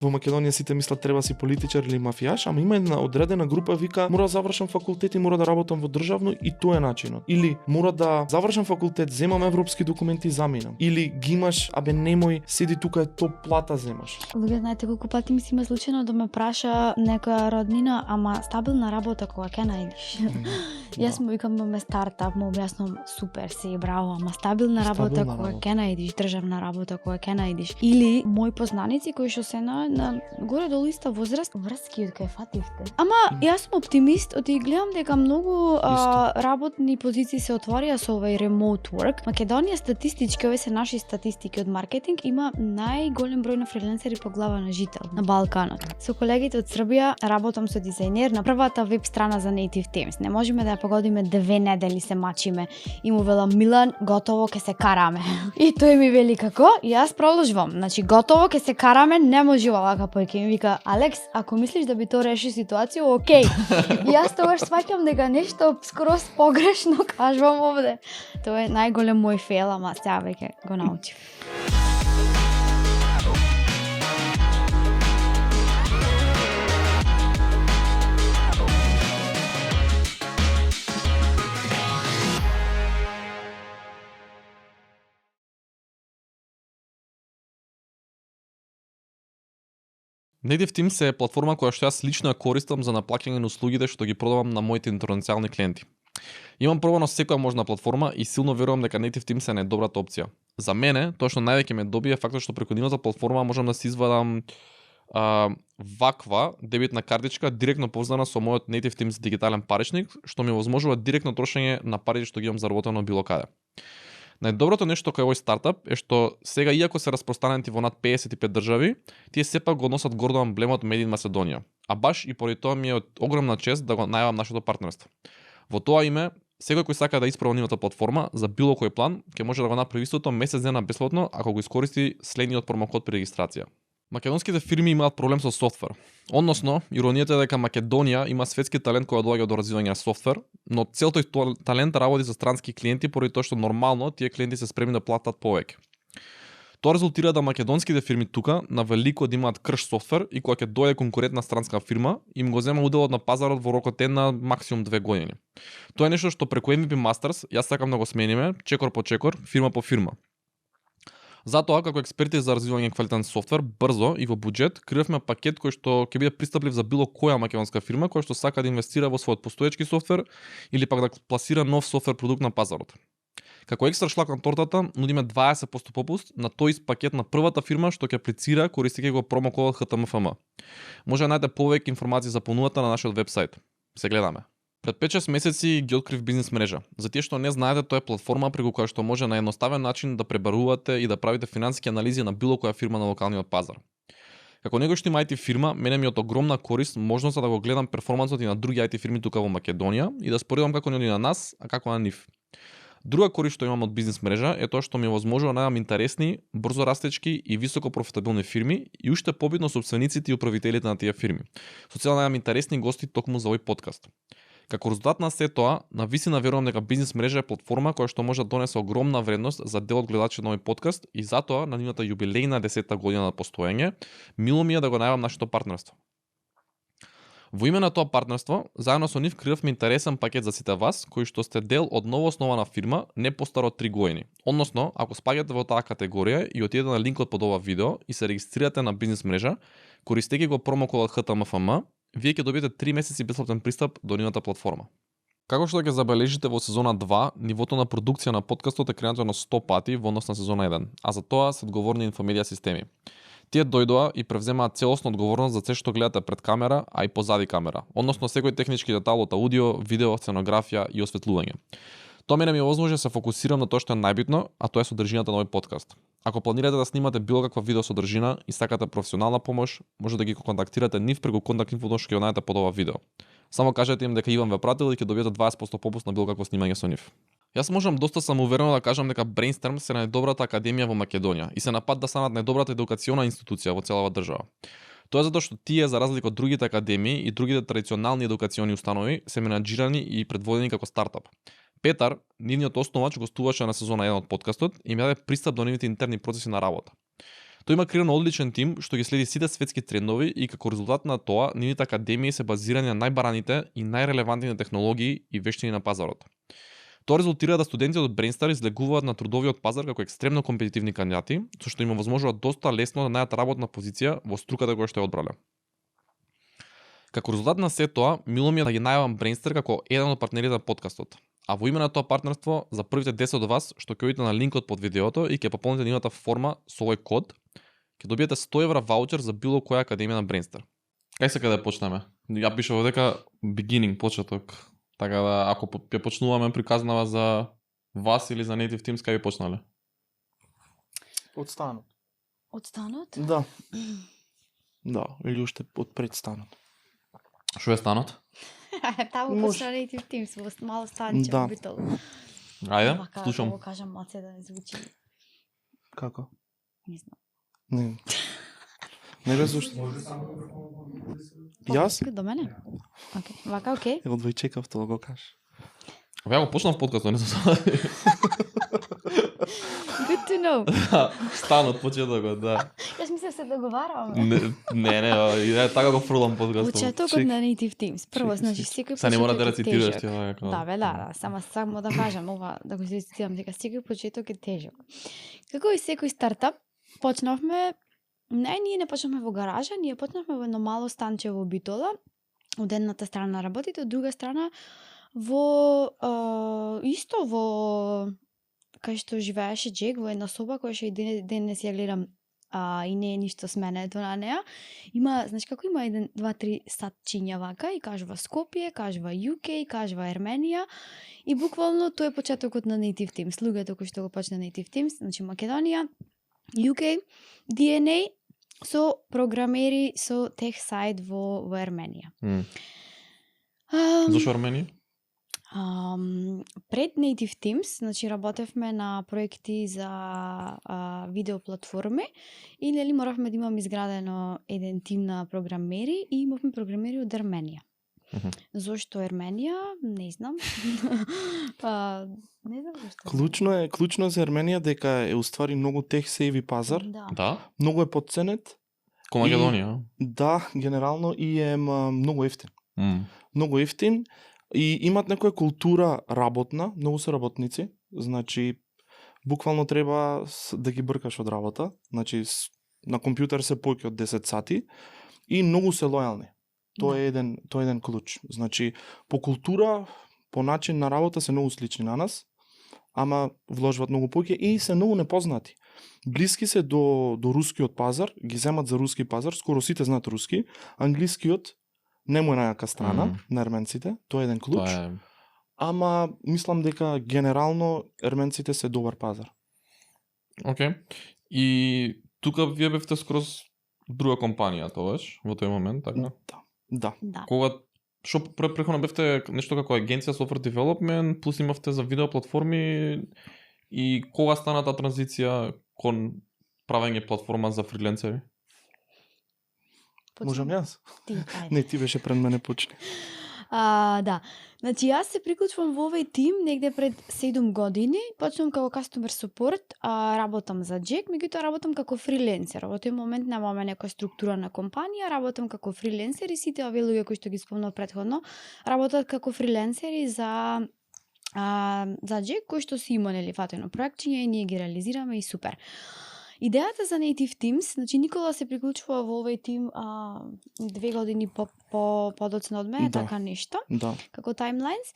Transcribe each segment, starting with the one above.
во Македонија сите мислат треба си политичар или мафијаш, ама има една одредена група вика мора да завршам факултет и мора да работам во државно и тоа е начинот. Или мора да завршам факултет, земам европски документи и заминам. Или ги имаш, абе немој, седи тука е топ плата земаш. Луѓе, знаете колку пати ми си ме случајно да ме праша некоја роднина, ама стабилна работа кога ќе најдеш. Јас му викам ме стартап, му објаснам супер си, браво, ама стабилна работа кога ќе најдеш, државна работа кога ќе најдеш. Или мои познаници кои што се на горе долу иста возраст, врски од кај фативте. Ама јас сум оптимист, оти гледам дека многу работни позиции се отворија со овај remote work. Македонија статистички, овие се наши статистики од маркетинг, има најголем број на фриленсери по глава на жител на Балканот. Со колегите од Србија работам со дизајнер на првата веб страна за Native Themes. Не можеме да ја погодиме 2 недели се мачиме. И му велам Милан, готово ќе се караме. И тој ми вели како? И јас продолжувам. Значи готово ќе се караме, не може овака појке. Ми вика Алекс, ако мислиш да би тоа реши ситуација, окей. И јас тогаш сваќам дека нешто скроз погрешно кажувам овде. Тоа е најголем мој фейл, ама сега веќе го научив. Native Teams е платформа која што јас лично ја користам за наплаќање на услугите што ги продавам на моите интернационални клиенти. Имам пробано секоја можна платформа и силно верувам дека Native Teams е најдобрата опција. За мене, тоа што највеќе ме добија е фактот што преку нивната платформа можам да си извадам ваква дебитна картичка директно поврзана со мојот Native Teams дигитален паричник, што ми овозможува директно трошење на парите што ги имам заработено било каде. Најдоброто нешто кај овој стартап е што сега, иако се распространети во над 55 држави, тие сепак го носат гордо емблемот Made in Macedonia. А баш и поради тоа ми е огромна чест да го најавам нашето партнерство. Во тоа име, секој кој сака да испроба нивната платформа за било кој план, ќе може да го направи истото месец дена бесплатно ако го искористи следниот промокод при регистрација. Македонските фирми имаат проблем со софтвер. Односно, иронијата е дека Македонија има светски талент кој доаѓа до развивање на софтвер, но цел тој талент работи за странски клиенти поради тоа што нормално тие клиенти се спремни да платат повеќе. Тоа резултира да македонските фирми тука на велико да имаат крш софтвер и кога ќе дојде конкурентна странска фирма, им го зема уделот на пазарот во рокот на максимум 2 години. Тоа е нешто што преку MVP Masters јас сакам да го смениме, чекор по чекор, фирма по фирма. Затоа, како експерти за развивање квалитетен софтвер, брзо и во буџет, креавме пакет кој што ќе биде пристаплив за било која македонска фирма која што сака да инвестира во својот постоечки софтвер или пак да пласира нов софтвер продукт на пазарот. Како екстра шлак на тортата, нудиме 20% попуст на тој ист пакет на првата фирма што ќе аплицира користејќи го промокодот HTMFM. Може да најдете повеќе информации за понудата на нашиот вебсайт. Се гледаме. Пред 5-6 месеци ги открив бизнес мрежа. За тие што не знаете, тоа е платформа преку која што може на едноставен начин да пребарувате и да правите финансиски анализи на било која фирма на локалниот пазар. Како некој што има IT фирма, мене ми е од огромна корист можноста да го гледам перформансот и на други IT фирми тука во Македонија и да споредам како ни оди на нас, а како на нив. Друга корист што имам од бизнес мрежа е тоа што ми овозможува да најдам интересни, брзо растечки и високо профитабилни фирми и уште побитно сопствениците и управителите на тие фирми. Со цел да најдам интересни гости токму за овој подкаст. Како резултат на се тоа, навистина верувам дека бизнес мрежа е платформа која што може да донесе огромна вредност за дел од гледачите на овој подкаст и затоа на нивната јубилејна 10-та година на постоење, мило ми е да го најавам нашето партнерство. Во име на тоа партнерство, заедно со нив креавме интересен пакет за сите вас, кои што сте дел од новооснована фирма не постара од 3 години. Односно, ако спаѓате во таа категорија и отидете на линкот под ова видео и се регистрирате на бизнес мрежа, користејќи го промокодот HTMFM, вие ќе добиете 3 месеци бесплатен пристап до нивната платформа. Како што ќе забележите во сезона 2, нивото на продукција на подкастот е креирано 100 пати во однос на сезона 1, а за тоа се одговорни Инфомедија системи. Тие дојдоа и превземаат целосна одговорност за се што гледате пред камера, а и позади камера, односно секој технички детал од аудио, видео, сценографија и осветлување. Тоа мене ми овозможи да се фокусирам на тоа што е најбитно, а тоа е содржината на овој подкаст. Ако планирате да снимате било каква видео содржина и сакате професионална помош, може да ги контактирате нив преку контакт инфото што ќе го најдете под ова видео. Само кажете им дека Иван ве пратил и ќе добиете 20% попуст на било какво снимање со нив. Јас можам доста самоуверено да кажам дека Brainstorm се најдобрата академија во Македонија и се на пат да станат најдобрата едукациона институција во целава држава. Тоа е затоа што тие, за разлика од другите академии и другите традиционални едукациони установи, се менаџирани и предводени како стартап. Петар, нивниот основач, гостуваше на сезона 1 од подкастот и ми даде пристап до нивните интерни процеси на работа. Тој има креирано одличен тим што ги следи сите светски трендови и како резултат на тоа, нивните академии се базирани на најбараните и најрелевантните технологии и вештини на пазарот. Тоа резултира да студентите од Brainstar излегуваат на трудовиот пазар како екстремно компетитивни кандидати, со што им овозможува доста лесно да најдат работна позиција во струката која што ја одбрале. Како резултат на се тоа, мило ми е да ги најавам Brainstar како еден од партнерите на подкастот. А во име на тоа партнерство, за првите 10 од вас што ќе одите на линкот под видеото и ќе пополните нивната форма со овој код, ќе добиете 100 евра ваучер за било која академија на Brainstar. Кај сака да почнеме? Ја пише дека beginning, почеток. Така да, ако ќе почнуваме приказнава за вас или за Native Teams, кај би почнале? Од станот. Од станот? Да. Да, или уште од пред станот. Што е станот? Таму Може. почна Native Teams, во мало станче, Да. во Битол. Ајде, Вака, слушам. да го кажам, маце да не звучи. Како? Не знам. Не. Не бе зашто. Јас? До мене? Океј. Вака, океј. Ево двој чекав тоа да го кажеш. Ја го почнав подкастот, не знам. Good to know. Станот, почетокот, да. Јас мислев се договараме. Не, така го фрлам подкастот. Почетокот на Native Teams. Прво, значи, секој Са не мора да почеток е рецитираш тежок. ти ова како. Да, бе, да, само да кажам ова, да го рецитирам, дека секој почеток е тежок. Како и секој стартап, почнавме, ние не почнавме во гаража, ние почнавме во едно мало станче во Битола, од едната страна работите, од друга страна исто во кај што живееше Джек, во една соба која што и денес ја гледам и не е ништо сменето на неа. Има, знаеш како има 1, 2, 3 сатчиња вака и кажува Скопје, кажува UK, кажува Ерменија и буквално тоа е почетокот на Native Teams. Луѓето кои што го почна Native Teams, значи Македонија, UK, DNA со програмери со тех сайт во Ерменија. Зошто Арменија? Пред Native Teams, значи работевме на проекти за видеоплатформи и нели моравме да имаме изградено еден тим на програмери и имавме програмери од Ерменија. Зошто Ерменија? Не знам. Не знам зашто. Клучно е за Ерменија дека е уствари многу тех сейви пазар, Да. Да. многу е подценет. Ко Македонија. Да, генерално и е многу ефтин. Многу ефтин и имат некоја култура работна, многу се работници, значи буквално треба да ги бркаш од работа, значи на компјутер се поќе од 10 сати и многу се лојални. Тоа е еден клуч. Значи по култура, по начин на работа се многу слични на нас, ама вложват многу поќе и се многу непознати. Блиски се до рускиот пазар, ги земат за руски пазар, скоро сите знаат руски, англискиот не му е најака страна на ерменците, тоа е еден клуч. Ама мислам дека генерално ерменците се добар пазар. Океј. И тука вие бевте скроз друга компанија тогаш во тој момент, така? Да. Кога што преходно бевте нешто како агенција software development, плюс имавте за видео платформи и кога стана таа транзиција кон правење платформа за фриленсери? Можам јас? Ти, ајде. Не, ти беше пред мене почни. Да. Значи јас се приклучувам во овој тим негде пред 7 години. Почнувам како customer support, работам за Джек, меѓутоа работам како фриленсер. Во тој момент немаме некоја структура на компанија, работам како фриленсер и сите овие луѓе кои што ги спомнав претходно, работат како фриленсери за Джек, кои што си има нели фатено проектчиња и ние ги реализираме и супер. Идејата за Native Teams, значи Никола се приклучува во овој тим 2 години подоцна од мене, Да. така нешто, Да. како timelines.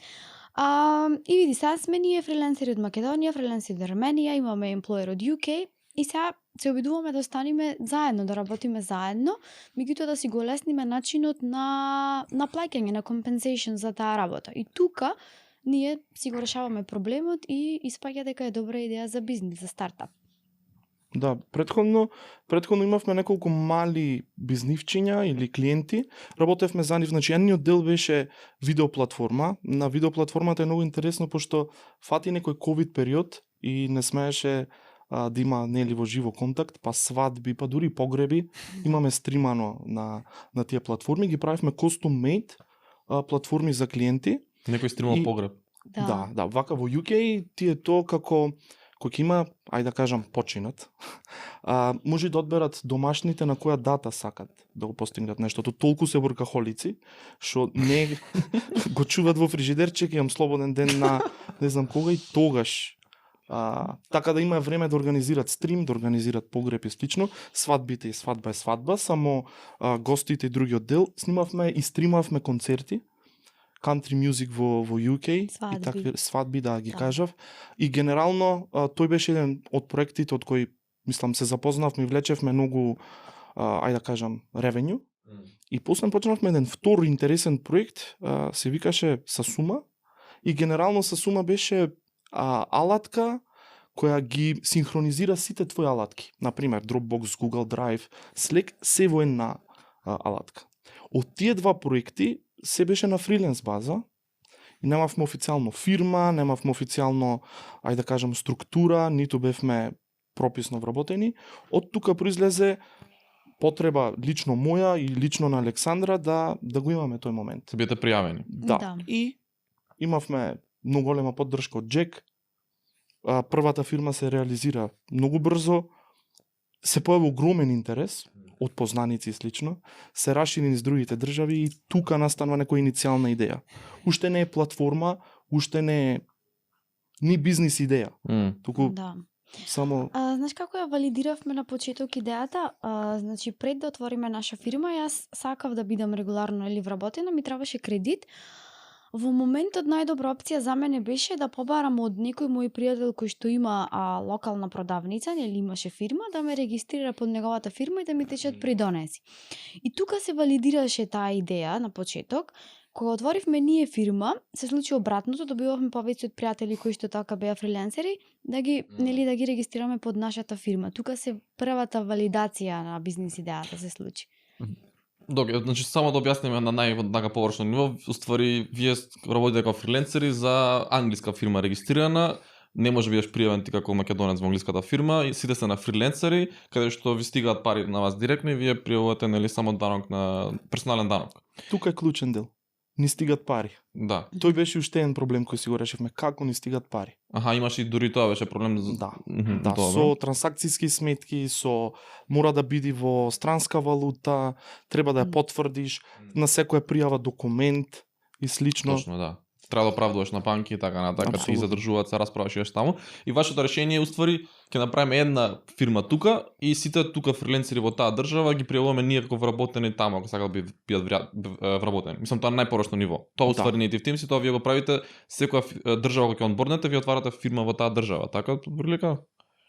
И види, сега сме ние фрилансери од Македонија, фрилансери од Арменија, имаме емплоер од UK и сега се обидуваме да останеме заедно, да работиме заедно, меѓутоа да си го лесниме начинот на плаќање, на compensation за таа работа. И тука ние си го решаваме проблемот и испаѓа дека е добра идеја за бизнис, за стартап. Да, претходно имавме неколку мали бизнивчиња или клиенти, работевме за нив, значи едниот дел беше видеоплатформа. На видеоплатформата е многу интересно пошто фати некој ковид период и не смееше да има нели во живо контакт, па свадби, па дури погреби, имаме стримано на тие платформи, ги правевме custom made платформи за клиенти. Некој стримал И- погреб. Да, вака во UK ти е тоа како кој ќе има, ајде да кажам, починат, може да одберат домашните на која дата сакат да го постигнат нештото. Толку се воркахолици, што не го чуваат во фрижидерче, ќе имам слободен ден на не знам кога и тогаш. Така да има време да организират стрим, да организират погреб и слично. Свадбите и свадба е свадба, само гостите и другиот дел снимавме и стримавме концерти, country music во UK Свадби. и такви свадби да ги Да. кажав. И генерално тој беше еден од проектите од кои мислам се запознавме и влечевме многу ајде да кажам ревенју. И после почнавме еден втор интересен проект, се викаше Сасума и генерално Сасума беше алатка која ги синхронизира сите твои алатки. Например, Dropbox, Google Drive, Slack, се во една алатка. Од тие два проекти се беше на фриленс база и немавме официјално фирма, немавме официјално, ајде да кажам, структура, ниту бевме прописно вработени. Од тука произлезе потреба лично моја и лично на Александра да го имаме тој момент. Се биете пријавени. Да. Да. И имавме многу голема поддршка од Джек. Првата фирма се реализира многу брзо. Се појави огромен интерес од познаници и слично. Се расшири низ другите држави и тука настанува некоја иницијална идеја. Уште не е платформа, уште не е ни бизнис идеја. Туку Да. само Знаеш како ја валидиравме на почеток идејата? Значи пред да отвориме наша фирма, јас сакав да бидам регуларно или вработена, ми требаше кредит. Во моментот најдобра опција за мене беше да побарам од некој мој пријател кој што има локална продавница или имаше фирма, да ме регистрира под неговата фирма и да ми течат придонеси. И тука се валидираше таа идеја на почеток. Кога отворивме ние фирма, се случи обратното, добивавме повеќе од пријатели кои што така беа фрилансери, да ги нели да ги регистрираме под нашата фирма. Тука се првата валидација на бизнис идејата се случи. Добре, значи само да објасниме на најнага површно ниво, уствари вие работите како фрилансери за англиска фирма регистрирана, не може да бидеш пријавен ти како македонец во англиската фирма, и сите се на фрилансери, каде што ви стигаат пари на вас директно и вие пријавувате нели само данок на персонален данок. тука е клучен дел. Ни стигат пари. Да. Тој беше уште еден проблем кој си го решивме, како ни стигат пари. Аха, имаш и дури тоа беше проблем. Да. Мгм, Да, добро. со трансакцијски сметки, со мора да биде во странска валута, треба да ја потврдиш, на секоја пријава документ и слично. Точно, да. Треба да оправдуваш на банки и така натака, ти Апсолутно. задржуваат, се расправаш и таму. И вашето решение е уствари ќе направиме една фирма тука и сите тука фриленсери во таа држава ги пријавуваме ние како вработени таму, ако сакат да бидат вработени. Мислам тоа на најпорочно ниво. Тоа уствари Native Teams и тоа вие го правите секоја држава кога ќе онборднете, вие отварате фирма во таа држава, така прилика?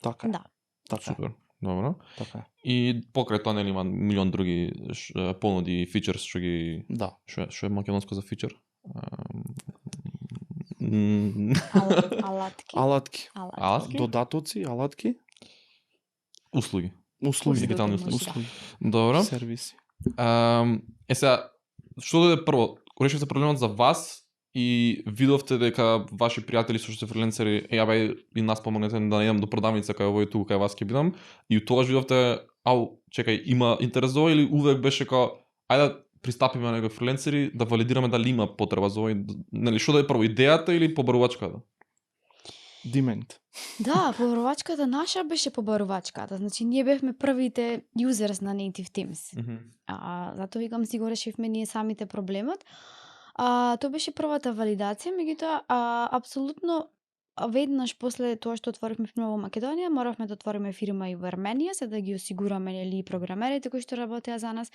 Така, Да. така, Супер. Добро. така. И покрај тоа нели има милион други понуди и фичерс што ги Да. што е македонско за фичер? Алатки. Алатки, Алатки? додатоци, алатки, Услуги. услуги, Дигитални услуги. услуги, Добро. сервиси. Сега, што дојде прво? Решивте проблемот за вас и видовте дека ваши пријатели што се фрилансери, јабе и нас помогнете да идам до продавница кај овој туку кај вас ќе бидам, и тогаш видовте, чекај, има интерес за ова, или увек беше као ајде да пристапиме на некои фрилансери да валидираме дали има потреба за овој, нели што да е прво идејата или побарувачката? Димент. Да, побарувачката наша беше побарувачката. Значи ние бевме првите юзерс на Native Teams. Затоа викам си го решивме ние самите проблемот. Тоа беше првата валидација, меѓутоа апсолутно веднаш после тоа што отворивме фирма во Македонија, моравме да отвориме фирма и во Арменија, за да ги осигураме нели програмерите кои што работеа за нас.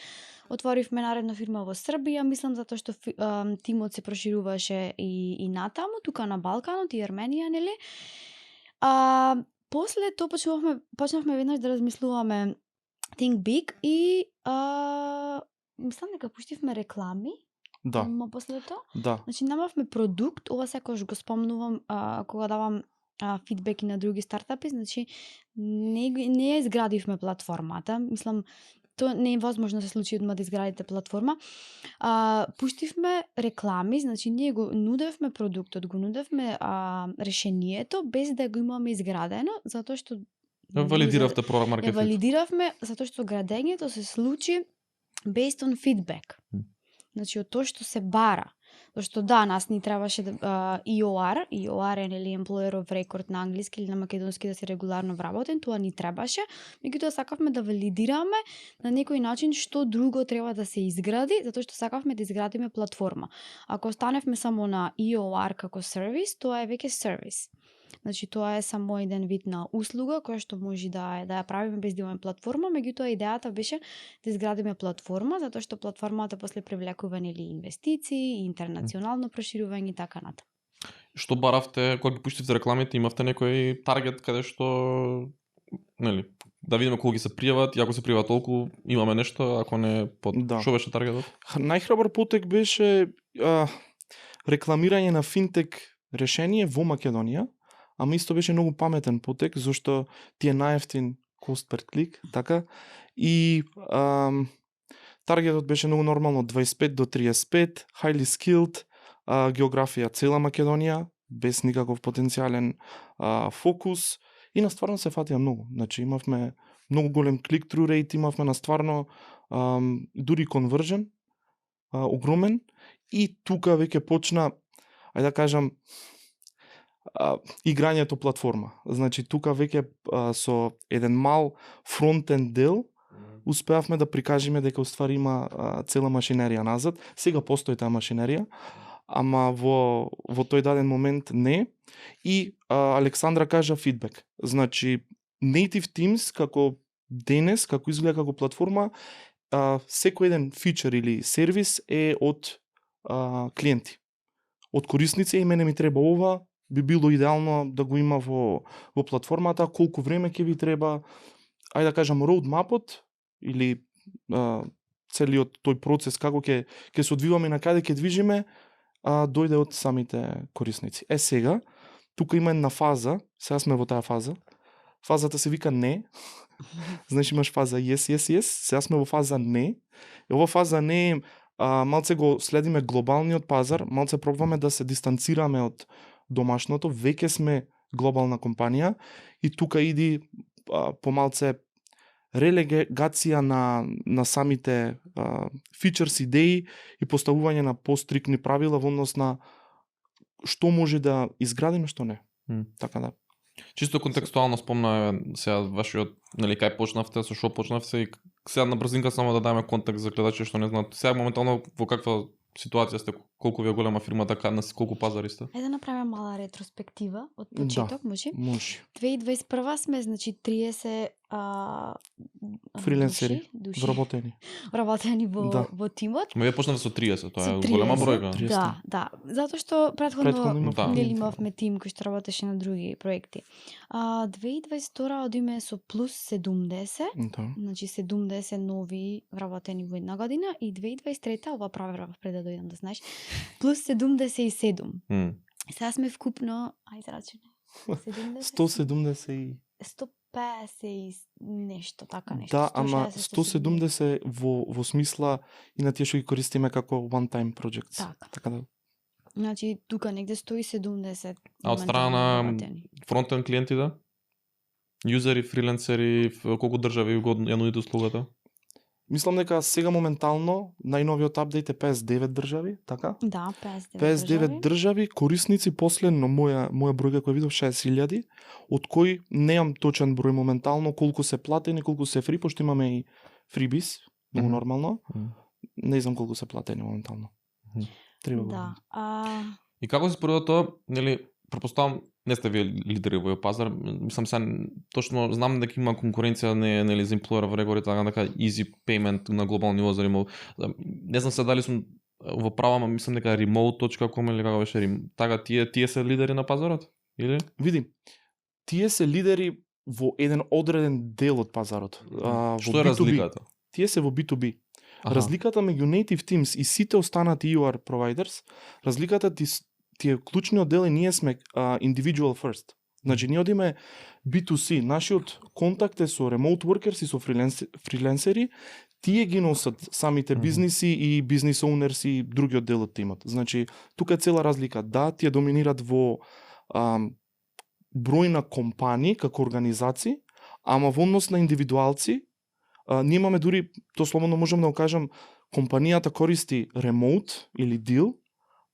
Отворивме наредно фирма во Србија, мислам затоа што тимот се прошируваше и натаму, тука на Балканот и Арменија, нели? После тоа почнавме веднаш да размислуваме think big и мислам дека пуштивме реклами. Да, После тоа. да. Значи немавме продукт, ова секогаш го спомнувам кога давам фидбеки на други стартапи, значи не ја изградивме платформата. Мислам тоа не е возможно да се случи одма да изградите платформа. Пуштивме реклами, значи ние го нудевме продуктот, го нудевме решението без да го имаме изградено, затоа што Валидиравте прво маркет. ја валидиравме затоа што градењето се случи based on feedback. Значи од тоа што се бара. Зашто да, нас ни требаше EOR е нели Employer of Record на англиски или на македонски да си регуларно вработен, тоа ни требаше. Меѓутоа сакавме да валидираме на некој начин што друго треба да се изгради, затоа што сакавме да изградиме платформа. Ако останевме само на EOR како сервис, тоа е веќе сервис. Значи тоа е само еден вид на услуга која што може да ја правиме без да имаме платформа, меѓутоа идејата беше да изградиме платформа, затоа што платформата после привлекува нели инвестиции, интернационално проширување и така натаму. Што баравте кога ги пуштивте рекламите, имавте некој таргет каде што нели да видиме колку ги се пријават, и ако се пријават толку имаме нешто, ако не Да. Што беше таргетот? Најхрабар потек беше рекламирање на финтек решение во Македонија, ама исто беше многу паметен потек, зашто ти е најефтин cost per click, така, и таргетот беше многу нормално 25 до 35, highly skilled, географија цела Македонија, без никаков потенцијален фокус, и на стварно се фатија многу. Значи имавме многу голем click-through rate, имавме на стварно дури конвержен огромен, и тука веќе почна, ајде да кажам, играњето платформа. Значи тука веќе со еден мал фронтенд дел успеавме да прикажеме дека уствари има цела машинерија назад. Сега постои таа машинерија, ама во тој даден момент не. И Александра кажа фидбек. Значи Native Teams како денес, како изгледа како платформа, секој еден фичер или сервис е од клиенти, од корисници, и мене ми треба ова, би било идеално да го има во платформата, колку време ќе ви треба, ајде да кажам, роудмапот или целиот тој процес како ќе се одвиваме и на каде ќе движиме, дојде од самите корисници. Сега, тука има една фаза, сега сме во таа фаза. Фазата се вика не. Значи имаш фаза yes, сега сме во фаза не. И ова фаза не малце го следиме глобалниот пазар, малце пробваме да се дистанцираме од домашното, веќе сме глобална компанија и тука иди помалце релегација на самите фичерс, идеи и поставување на пострикни правила во однос на што може да изградиме, што не. Така да. Чисто контекстуално спомна сега вашиот, нели, кај почнавте, со што почнавте, и сега на брзинка само да дадеме контекст за гледачи што не знаат. Сега моментално во каква ситуација сте, колку ви е голема фирма, така на колку пазари сте? Ајде да направиме мала ретроспектива од почеток, може? Може. 2021 сме, значи 30 Фрилансери, души вработени во тимот. Ма вие почнавте со 30, тоа Со е 30, голема бројка. 30. Да, затоа што претходно имавме имавме тим кој што работеше на други проекти. 2022 одиме со плюс 70, Да. значи 70 нови вработени во една година, и 2023 ова проверав пред да дојдам, да знаеш, плюс 77. Сега сме вкупно, ајде рачуне, 170 и 150 и нешто, така нешто. да, ама 160, 170 во смисла и на тие што ги користиме како one time projects. Така да. Значи тука негде 170. А од страна на вработени. фронтен клиенти, да? Юзери, фрилансери, колку држави го ја нудите услугата? Мислам дека сега моментално најновиот апдейт е 59 држави, така? Да, 59 држави, корисници, последно моја бројка која видов 60.000, од кои немам точен број моментално колку се платени, колку се фри, пошто имаме и фрибис, многу нормално. Не знам колку се платени моментално. Треба да. И како се според тоа, нели, претпоставам не сте вие лидери во овој пазар, мислам се точно знам дека има конкуренција, нели, за employer of record, така дека easy payment на глобално ниво за remote. Не знам се дали сум во права, ама мислам дека remote.com или како беше, така тие се лидери на пазарот или? Види, тие се лидери во еден одреден дел од пазарот. Што е разликата? Тие се во B2B. Разликата меѓу Native Teams и сите останати EOR providers, разликата тие клучниот дел е ние сме individual first. Значи ние одиме B2C, нашиот контакт е со remote workers и со фрилансери, тие ги носат самите бизниси и бизнис оунерс и другиот дел од тимот. Значи тука е цела разлика. Да, тие доминират во број на компании како организации, ама во однос на индивидуалци, ние имаме дури, то слободно можам да го кажам, компанијата користи remote или deal,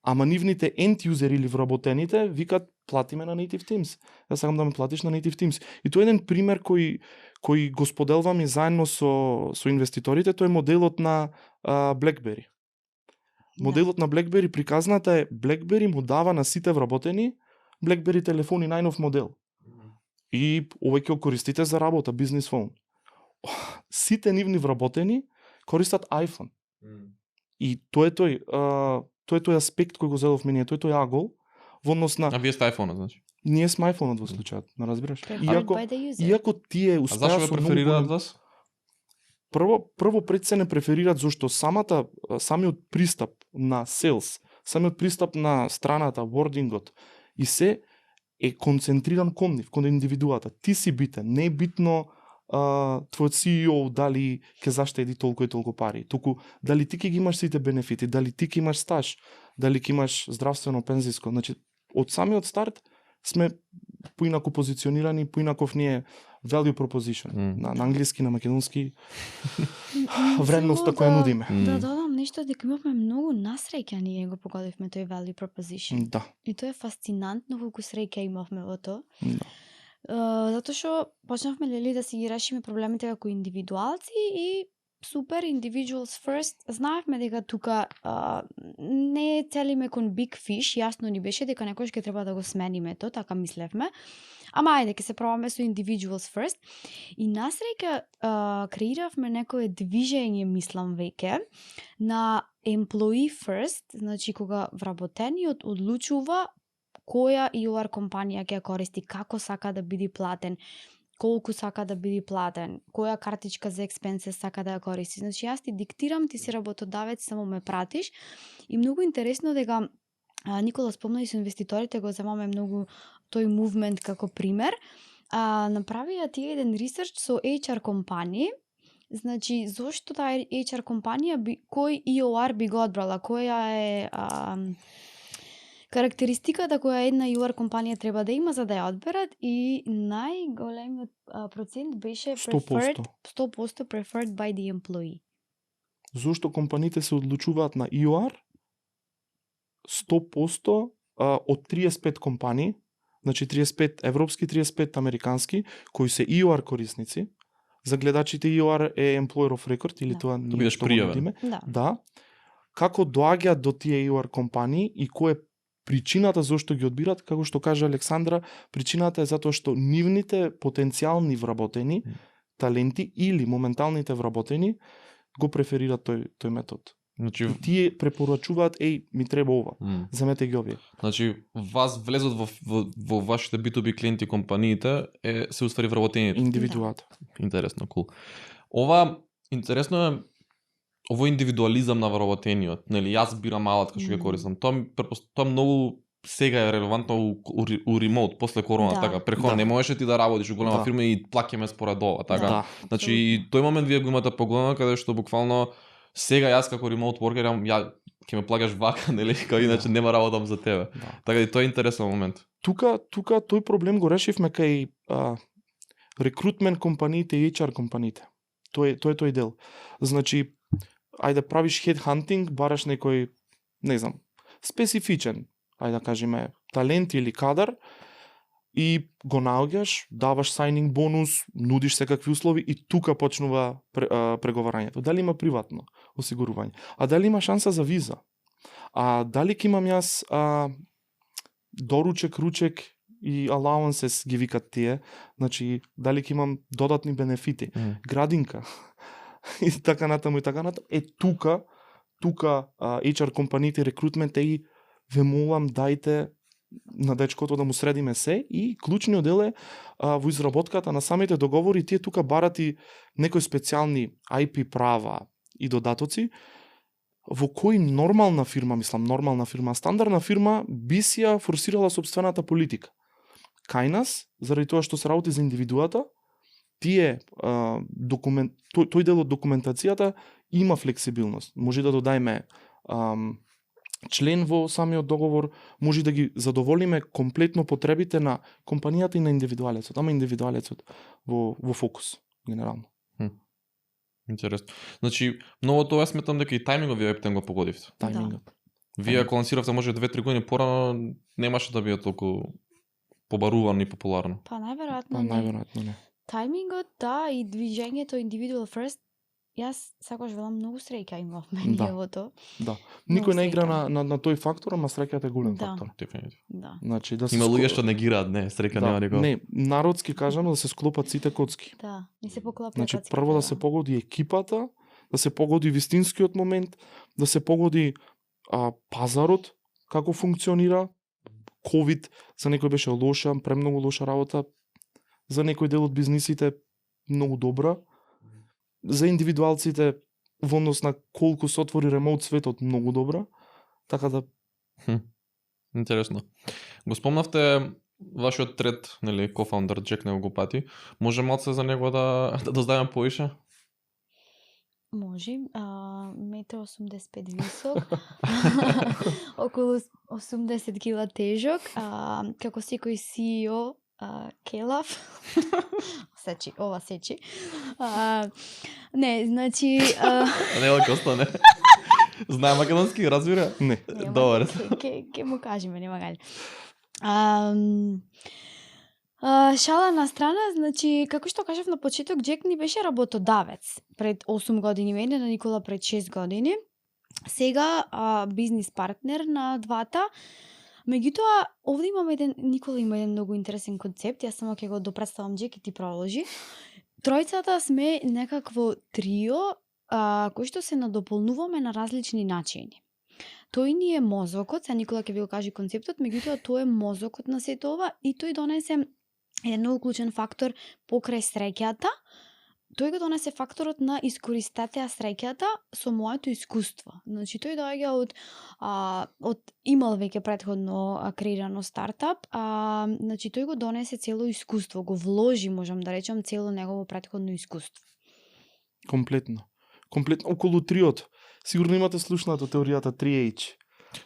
Ама нивните end user или вработените викат платиме на Native Teams. Јас сакам да ме платиш на Native Teams. И тоа е еден пример кој го споделвам и заедно со инвеститорите, тој е моделот на BlackBerry. Моделот на BlackBerry приказната е BlackBerry му дава на сите вработени BlackBerry телефони најнов модел. И овој ќе го користите за работа, бизнес фон. Сите нивни вработени користат iPhone. И тоа е тој аспект кој го зедовме ние, тој агол во однос на А вие сте iPhone, значи. ние сме iPhone во случајот, не разбираш? Preferred by the user. Иако тие А успеа зашто ве со многу преферираат голем- вас? Прво пред се не преферираат зашто самиот пристап на sales, самиот пристап на страната, wordingот и се е концентриран кон нив, кон индивидуата. Ти си битен, не е битно твојот CEO дали ќе заштеди толку и толку пари, туку дали ти ќе ги имаш сите бенефити, дали ти ќе имаш стаж, дали ќе имаш здравствено, пензиско. Значи, од самиот старт сме поинаку позиционирани, поинаков ни е value proposition. На англиски, на македонски вредноста Само која нудиме. Да додам нешто дека имавме многу насреќа ние го погодивме тој value proposition. Да. И тоа е фасцинантно колку среќа имавме во тоа. Да. Затоа што почнавме да си ги решиме проблемите како индивидуалци и супер individuals first. Знаевме дека тука не целиме кон big fish, јасно ни беше дека некојаш ќе треба да го смениме тоа, така мислевме. Ама ајде ќе се пробаме со individuals first. И насреќа креиравме некое движење, мислам веќе, на employee first, значи кога вработениот одлучува која EOR компанија ќе ја користи, како сака да биде платен, колку сака да биде платен, која картичка за expenses сака да ја користи. Значи јас ти диктирам, ти си работодавец, само ме пратиш. И многу интересно дека Никола спомна и со инвеститорите го земаме многу тој мувмент како пример. Направија тие еден ресерч со HR компании. Значи, зошто таа HR компанија кој EOR би го одбрала, која е карактеристиката која една EOR компанија треба да има за да ја одберат, и најголемиот процент беше 100%. 100% preferred by the employee. Зошто компаниите се одлучуваат на EOR? 100% од 35 компании, значи 35 европски, 35 американски, кои се EOR корисници. За гледачите EOR е Employer of Record, или Да. тоа Да бидеш што го пријавен. нудиме. Да. Да. Како доаѓаат до тие EOR компании и кој е причината зашто ги одбират, како што каже Александра, причината е затоа што нивните потенцијални вработени таленти или моменталните вработени го преферираат тој метод. Значи, И тие препорачуваат, ми треба ова, земете ги овие. значи вас влезот во вашите B2B клиенти компаниите се уствари вработените. Индивидуата. Интересно, кул. Ова интересно е овој индивидуализам на вработениот, нели јас бирам алатка што ќе користам. Тоа многу сега е релевантно у ремоут после корона, Да. така преходно Да. не можеше ти да работиш у голема Да. фирма и плаќаме според ова, така. Да. Значи и тој момент вие го имате погледано каде што буквално сега јас како ремоут воркер ја ќе ме плаќаш вака, нели, кај иначе нема работам за тебе. Да. Така и тоа е интересен момент. Тука тој проблем го решивме кај рекрутмент компаниите и HR компаниите. Тоа е тој дел. Значи, ајде правиш headhunting, бараш некој, не знам, специфичен, ајде да кажеме, талент или кадар, и го наоѓаш, даваш signing бонус, нудиш секакви услови и тука почнува преговарањето. Дали има приватно осигурување? А дали има шанса за виза? А дали ќе имам јас доручек, ручек и allowances ги викат тие, значи дали ќе имам додатни бенефити, градинка и така натаму. Е тука HR компаниите, рекрутмент и ве молам дајте на дечкото да му средиме се, и клучниот дел е во изработката на самите договори. Тие тука барат и некои специјални IP права и додатоци во кои нормална фирма, стандардна фирма би си ја форсирала сопствената политика. Кај нас, заради тоа што се работи за индивидуата, тој дел од документацијата има флексибилност. Може да додајме член во самиот договор, може да ги задоволиме комплетно потребите на компанијата и на индивидуалецот, ама индивидуалецот во фокус генерално. Интересно. Значи, многу тоа сметам дека и тајмингот ви ептен го погодивте. Тајмингот. Вие ако лансиравте може 2-3 години порано, немаше да биде толку побарувано и популарно. Па најверојатно Па не. најверојатно не. Тајмингот, да, и движењето individual first. Јас сакаш велам многу среќа имав менијевото. Да. Многу Никој не игра среќа. на тој фактор, ама среќата е голем Да. фактор. Дефинитивно. Да. Значи да се Има луѓе скло- што негираат, не, среќа нема никога. Не, народски кажано да се склопат сите коцки. Да, не се поклопа. Значи прво да се погоди екипата, да се погоди вистинскиот момент, да се погоди пазарот како функционира. ковид за некој беше лоша, премногу лоша работа. За некој дел од бизнисите многу добра. За индивидуалците во однос на колку се отвори ремоут светот многу добра. Така да Интересно. Го спомнавте вашиот трет, нели, кофаундер Джек него го пати. Може малце за него да знаеме повише? Може, 1,85 м висок, околу 80 кила тежок, како секој CEO, келав, ова сечи. Не, значи... Не, оке остане. Знае македонски, разбира? не. Добар. Ке му кажеме, нема гајле. Шала на страна, значи, како што кажав на почеток, Джек ни беше работодавец пред 8 години, мене на Никола пред 6 години. Сега бизнис партнер на двата. Меѓутоа, овде имаме Никола има еден многу интересен концепт, јас само ќе го допредставам Джек и ти проложи. Тројцата сме некакво трио, кој што се надополнуваме на различни начини. Тој ни е мозокот, сега Никола ќе ви го каже концептот, меѓутоа тој е мозокот на сето ова и тој донесе еден многу клучен фактор покрај среќата. Тој го донесе факторот на искористете среќата со моето искуство. Значи тој доаѓа од имал веќе претходно креирано стартап, значи тој го донесе цело искуство, го вложи, можам да речам, цело негово претходно искуство. Комплетно. Комплетно околу триото. Сигурно имате слушнато теоријата 3H.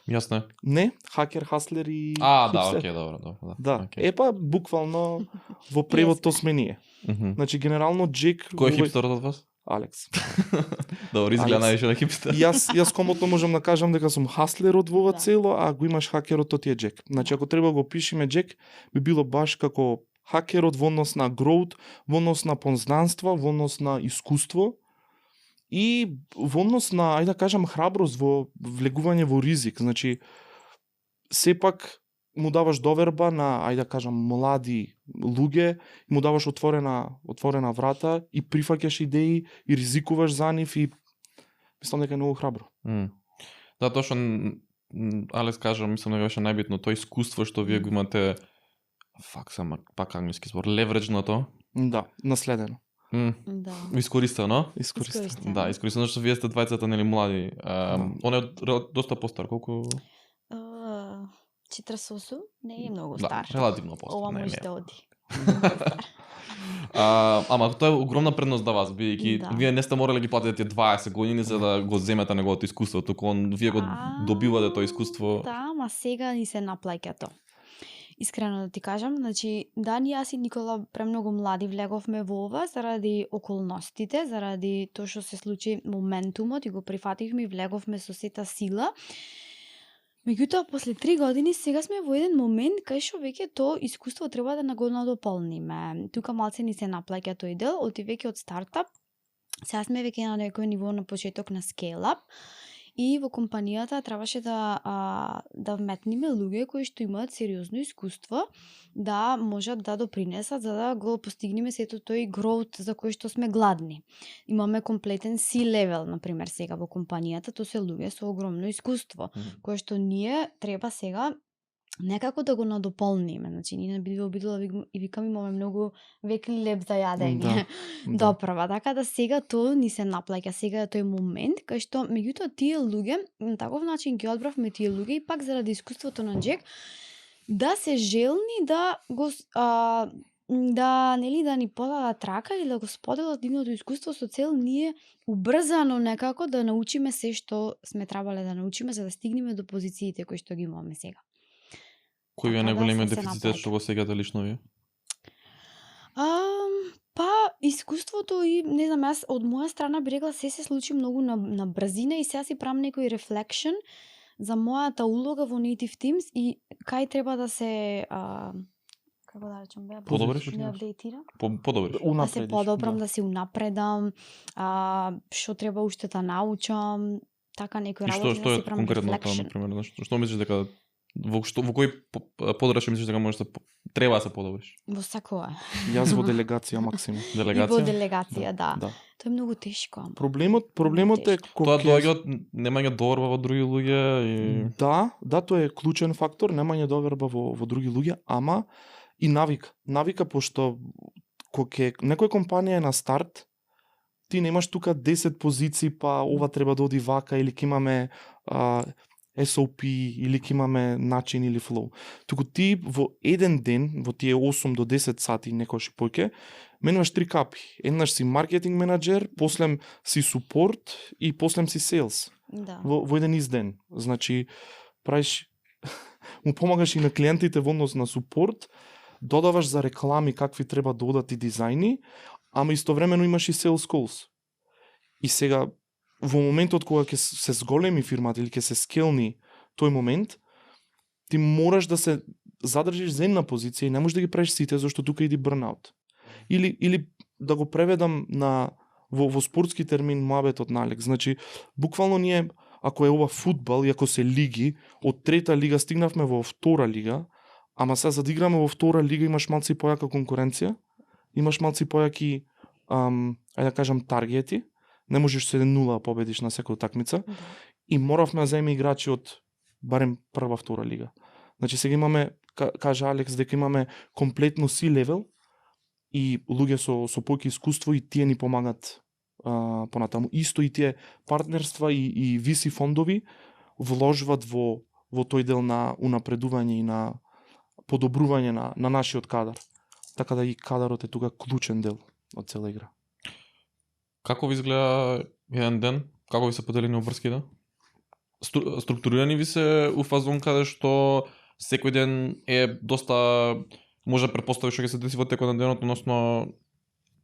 Јасно е. Не? Хакер, хаслер и Да, хипстер. окей, добро. Да, окей. епа буквално во превод то сме ние. Мгм. Значи генерално Джек Кој е овој- хипстерот од вас? Алекс. Добро, изгледа Алекс. највише на хипстер. Јас комотно можам да кажам дека сум хаслерот во ова Да. цело, а го имаш хакерот, то ти е Джек. Значи ако треба го пишеме Джек, би било баш како хакерот во однос на гроут, во однос на познанства, во однос на искуство и во однос на, ајде да кажам, храброст во влегување во ризик. Значи, сепак му даваш доверба на, ајде да кажам, млади луѓе, му даваш отворена врата и прифаќаш идеи и ризикуваш за нив и мислам дека е многу храбро. Да, тоа што Алекс кажа, мислам дека беше најбитно, тоа искуство што вие го имате, сама пак англиски збор, левреджното, Да, наследено. Да. искористено. Искористено. Да, искористено што вие сте двајцата нели млади. Он е доста постар, колку 48 не е многу да, стар. релативно постар. Ова не, може не. да оди. Ама тоа е огромна предност за вас, бидејќи Да. вие не сте морали ги платите тие 20 години за да го земете неговото искуство, туку вие го добивате тоа искуство. Да, ма сега ни се наплаќа тоа. Искрено да ти кажам, значи, да, јас и Никола премногу млади влеговме во ова заради околностите, заради тоа што се случи моментумот и го прифативме и влеговме со сета сила. Меѓутоа, после 3 години сега сме во еден момент кај што веќе тоа искуство треба да го надополниме. Тука малце ни се наплаќа тој дел, оти веќе од стартап. Сега сме веќе на некој ниво на почеток на scale-up и во компанијата требаше да вметниме луѓе кои што имаат сериозно искуство, да можат да допринесат за да го постигнеме сето тој гроут за кој што сме гладни. Имаме комплетен C-level, например, сега во компанијата, тоа се луѓе со огромно искуство, кое што ние треба сега некако да го надополниме. Значи, ние би и викам имаме многу векли леп за јадење. Допрва, така да сега тоа ни се наплаќа, сега е тој момент кај што меѓутоа тие луѓе, на таков начин ги одбравме тие луѓе и пак заради искуството на Джек да се желни да го да ни подадат рака или да го споделат нивното искуство со цел ние убрзано некако да научиме се што сме требале да научиме за да стигнеме до позициите кои што ги имаме сега. Кој ви е Така да најголемиот се дефицит што го сегате лично вие? Па искуството и не знам, јас од моја страна би рекла се случи многу на брзина и сега си правам некој reflection за мојата улога во Native Teams и кај треба да се како да речам, Подобриш? не апдейтира? Подобриш. Да се Унапредиш, подобрам, да. да се унапредам, што треба уште да научам, така некои И работи што да е си правам конкретно тоа, reflection. на пример, што мислиш дека во кој подрачен мислиш дека можеш да треба да се подобриш? Во секоја. Јас во делегација максимум. И во Делегација? делегација, да. Да. Тоа е многу тешко. ама. Проблемот е Тоа кога доаѓа од немање доверба во други луѓе и Да, тоа е клучен фактор, немање доверба во други луѓе, ама и навика. Навика пошто кога некоја компанија е на старт, ти немаш тука 10 позиции, па ова треба да оди вака или ќе имаме SOP или ќе имаме начин или флоу. Туку ти во еден ден, во тие 8 до 10 сати некојаш и поќе, менуваш 3 капи. Еднаш си маркетинг менаџер, после си супорт и после си селс. Да. Во еден изден. Значи, правиш му помагаш и на клиентите во однос на супорт, додаваш за реклами какви треба да одат и дизајни, ама истовремено имаш и sales calls. И сега, во моментот кога ќе се зголеми фирмата или ќе се скелни тој момент, ти мораш да се задржиш за една позиција и не можеш да ги правиш сите, зашто тука иди burnout. Или да го преведам во спортски термин муабетот на Алекс. Значи, буквално ние, ако е ова фудбал и ако се лиги, од трета лига стигнавме во втора лига, ама сега за да играме во втора лига имаш малци појака конкуренција, имаш малци појаки, ајде да кажам, таргети, не можеш 7-0 да победиш на секоја такмица, Да. и моравме да земеме играчи од барем прва, втора лига. Значи сега имаме, кажа Алекс, дека имаме комплетно C-level и луѓе со појки искуство и тие ни помагат понатаму. Исто и тие партнерства и VC фондови вложват во тој дел на унапредување и на подобрување на нашиот кадар. Така да и кадарот е тука клучен дел од цела игра. Како ви изгледа еден ден? Како ви се поделени обврските? Структурирани ви се у фазон каде што секој ден е доста може да претпоставиш што ќе се деси во текот на денот, односно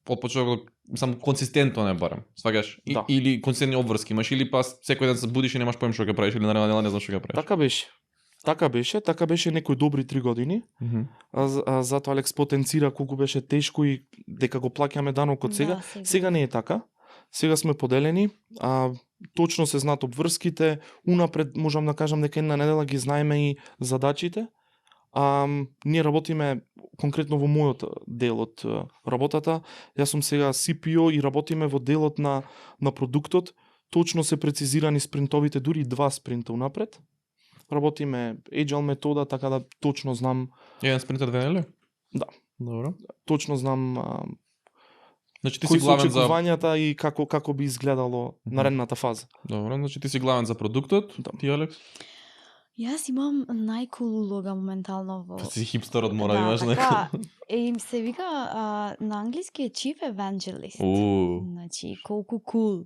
од почетокот сам консистентно не барем, сваѓаш? Да. Или консистентни обврски имаш или па секој ден се будиш и немаш поим што ќе правиш или наредна недела не знаш што ќе правиш. Така беше некои добри 3 години. Затоа Алекс потенцира колку беше тешко и дека го плаќаме данок од сега. Да, Сега не е така. Сега сме поделени, точно се знаат обврските, унапред можам да кажам дека една недела ги знаеме и задачите. Ние работиме конкретно во мојот дел од работата. Јас сум сега CPO и работиме во делот на продуктот. Точно се прецизирани спринтовите, дури 2 спринта унапред. Работиме agile метода, така да точно знам. Еден спринт е 2 недели? Да. Добро. Точно знам Значи ти си кои се главен за очекувањата и како би изгледало наредната фаза. Добро, значи ти си главен за продуктот, Да. ти Алекс? Јас имам најкул улога моментално во... Си хипстерот мора да имаш така, некој. им се вика на англиски е Chief Evangelist. Значи, колку кул.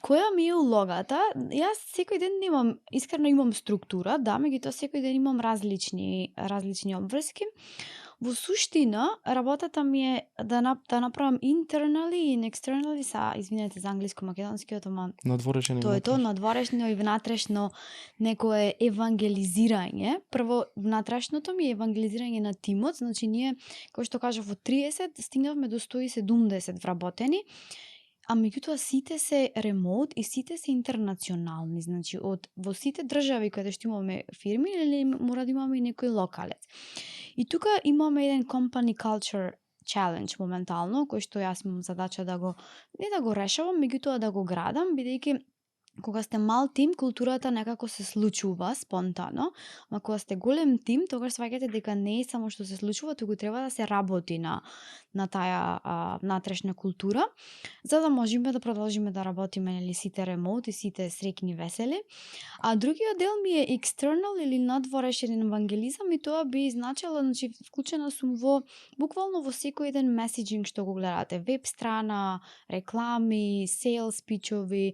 Која ми е улогата? Јас секој ден искрено имам структура, да, меѓутоа секој ден имам различни обврски. Во суштина, работата ми е да направам internally и externally, извинете за англиско-македонскиот, ама Надворешен и тоа е тоа, внатрешен. надворешно и внатрешно некое евангелизирање. Прво, внатрешното ми е евангелизирање на тимот, значи ние, кој што кажав, од 30 стигнавме до 170 вработени, а меѓутоа сите се ремоут и сите се интернационални, значи во сите држави каде што имаме фирми или мора да имаме и некој локалец. И тука имаме еден company culture challenge моментално, кој што јас имам задача да го не да го решавам, меѓутоа да го градам, бидејќи кога сте мал тим, културата некако се случува спонтано, но кога сте голем тим, тогаш сваќате дека не е само што се случува, туку треба да се работи на таа внатрешна култура, за да можеме да продолжиме да работиме нели сите ремоут и сите среќни весели. А другиот дел ми е external или надворешен евангелизам и тоа би значило, значи вклучена сум буквално во секој еден меседжинг што го гледате, веб страна, реклами, sales пичови,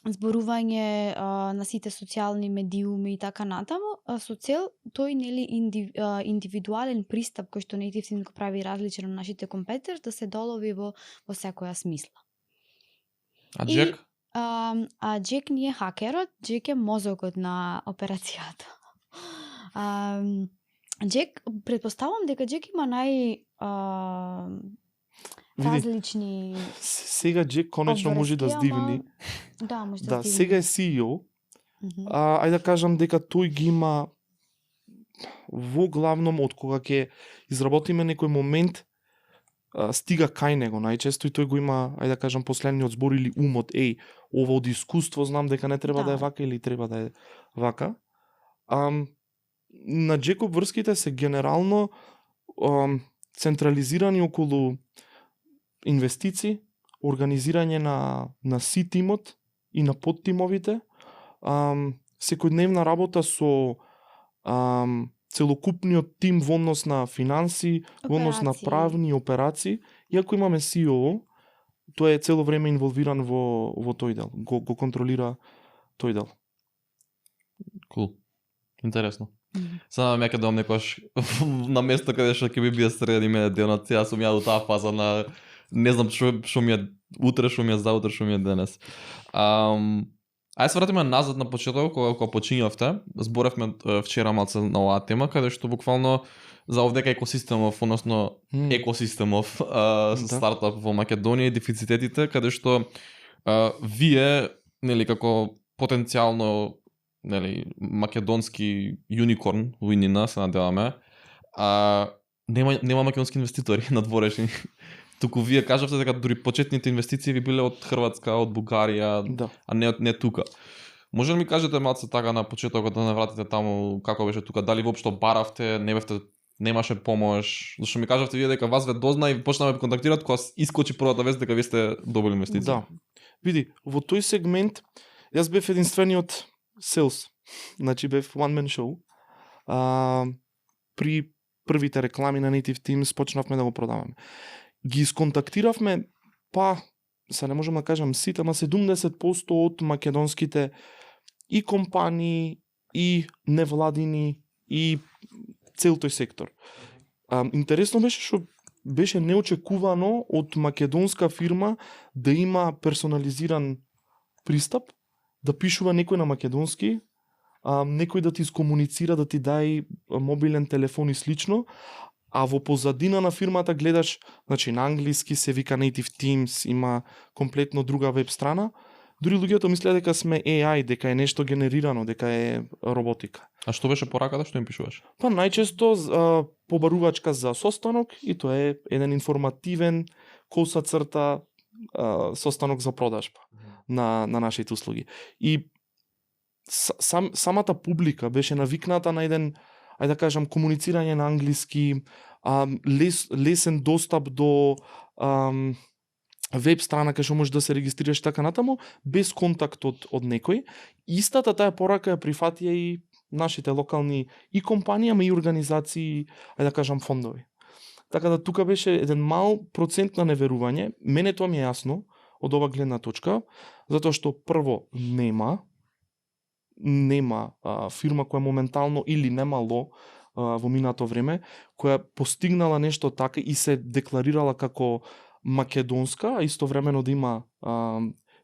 зборување на сите социјални медиуми и така натаму, со цел тој нели индивидуален пристап кој што Native Team го прави различен од нашите компетитори да се долови во секоја смисла. А Джек? Джек не е хакерот, Джек е мозокот на операцијата. Джек, претпоставувам дека Джек има Види, различни сега Джек конечно може да обврски, здивни. Да, може да Да, здивни. сега е CEO, Мгм. ајде да кажам дека тој ги има во главном од кога ќе изработиме некој момент стига кај него најчесто и тој го има, ајде да кажам, последниот збор или умот, ова од искуство знам дека не треба да е Да. вака или треба да е вака. На Джек обврските се генерално централизирани околу инвестиции, организирање на си тимот и на подтимовите, секојдневна работа со целокупниот тим во однос на финанси, во однос на Операции. правни операции, иако имаме CEO, тој е цело време инволвиран во тој дел, го контролира тој дел. Кул. Интересно. Мгм. Само ме да некош на место каде што ќе би бија среди мене денот, јас сум ја у таа фаза на не знам што ми е утре, што ми е заутре, што ми е денес. Ајде се вратиме назад на почетокот кога почињавте. Зборевме вчера малце на оваа тема каде што буквално за овдека екосистемов, односно екосистемов стартап во Македонија и дефицитетите каде што вие нели како потенцијално нели македонски юникорн уинина се надеваме, нема македонски инвеститори надворешни. Туку вие кажавте дека дури почетните инвестиции ви биле од Хрватска, од Бугарија, Да. а не тука. Може ли ми кажете малце така на почетокот да не вратите таму како беше тука, дали воопшто баравте, немаше помош, зашто ми кажавте вие дека вас ве дозна и почнаа ме контактираат кога искочи првата вест дека вие сте добили инвестиции. Да. Види, во тој сегмент јас бев единствениот sales. Значи бев one man show. При првите реклами на Native Teams почнавме да го продаваме. Ги сконтактиравме, се не можам да кажам сите, ама 70% од македонските и компании, и невладини, и цел тој сектор. Интересно беше што беше неочекувано од македонска фирма да има персонализиран пристап, да пишува некој на македонски, некој да ти искомуницира, да ти дај мобилен телефон и слично, а во позадина на фирмата гледаш, значи на англиски се вика Native Teams, има комплетно друга веб страна. Дури луѓето мислеа дека сме AI, дека е нешто генерирано, дека е роботика. А што беше пораката, што им пишуваш? Најчесто побарувачка за состанок и тоа е еден информативен коса црта состанок за продажба на нашите услуги. И самата публика беше навикната на еден, ајде да кажам, комуницирање на англиски, лесен достап до веб страна кај што можеш да се регистрираш така натаму, без контакт од некој. Истата таа порака ја прифатија и нашите локални и компании, ама и организации, ајде да кажам, фондови. Така да тука беше еден мал процент на неверување. Мене тоа ми е јасно од ова гледна точка, затоа што прво нема фирма која моментално или немало во минато време, која постигнала нешто така и се декларирала како македонска, а истовремено да има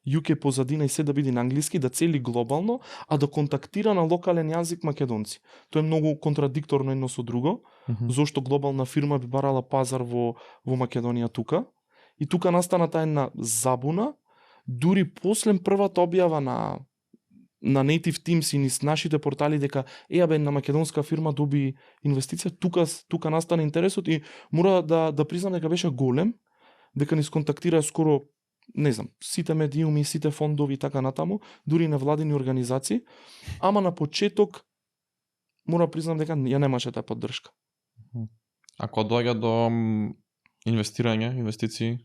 UK позадина и се да биде на англиски, да цели глобално, а да контактира на локален јазик македонци. Тоа е многу контрадикторно едно со друго, зошто глобална фирма би барала пазар во Македонија тука. И тука настана таа една забуна, дури после првата објава на Native Teams и низ нашите портали дека на македонска фирма доби инвестиција, тука настана интересот и мора да признам дека беше голем, дека ни сконтактира скоро, не знам, сите медиуми, сите фондови и така натаму, дури невладини организации, ама на почеток мора признам дека ја немаше таа поддршка. А кога доаѓа до инвестиции,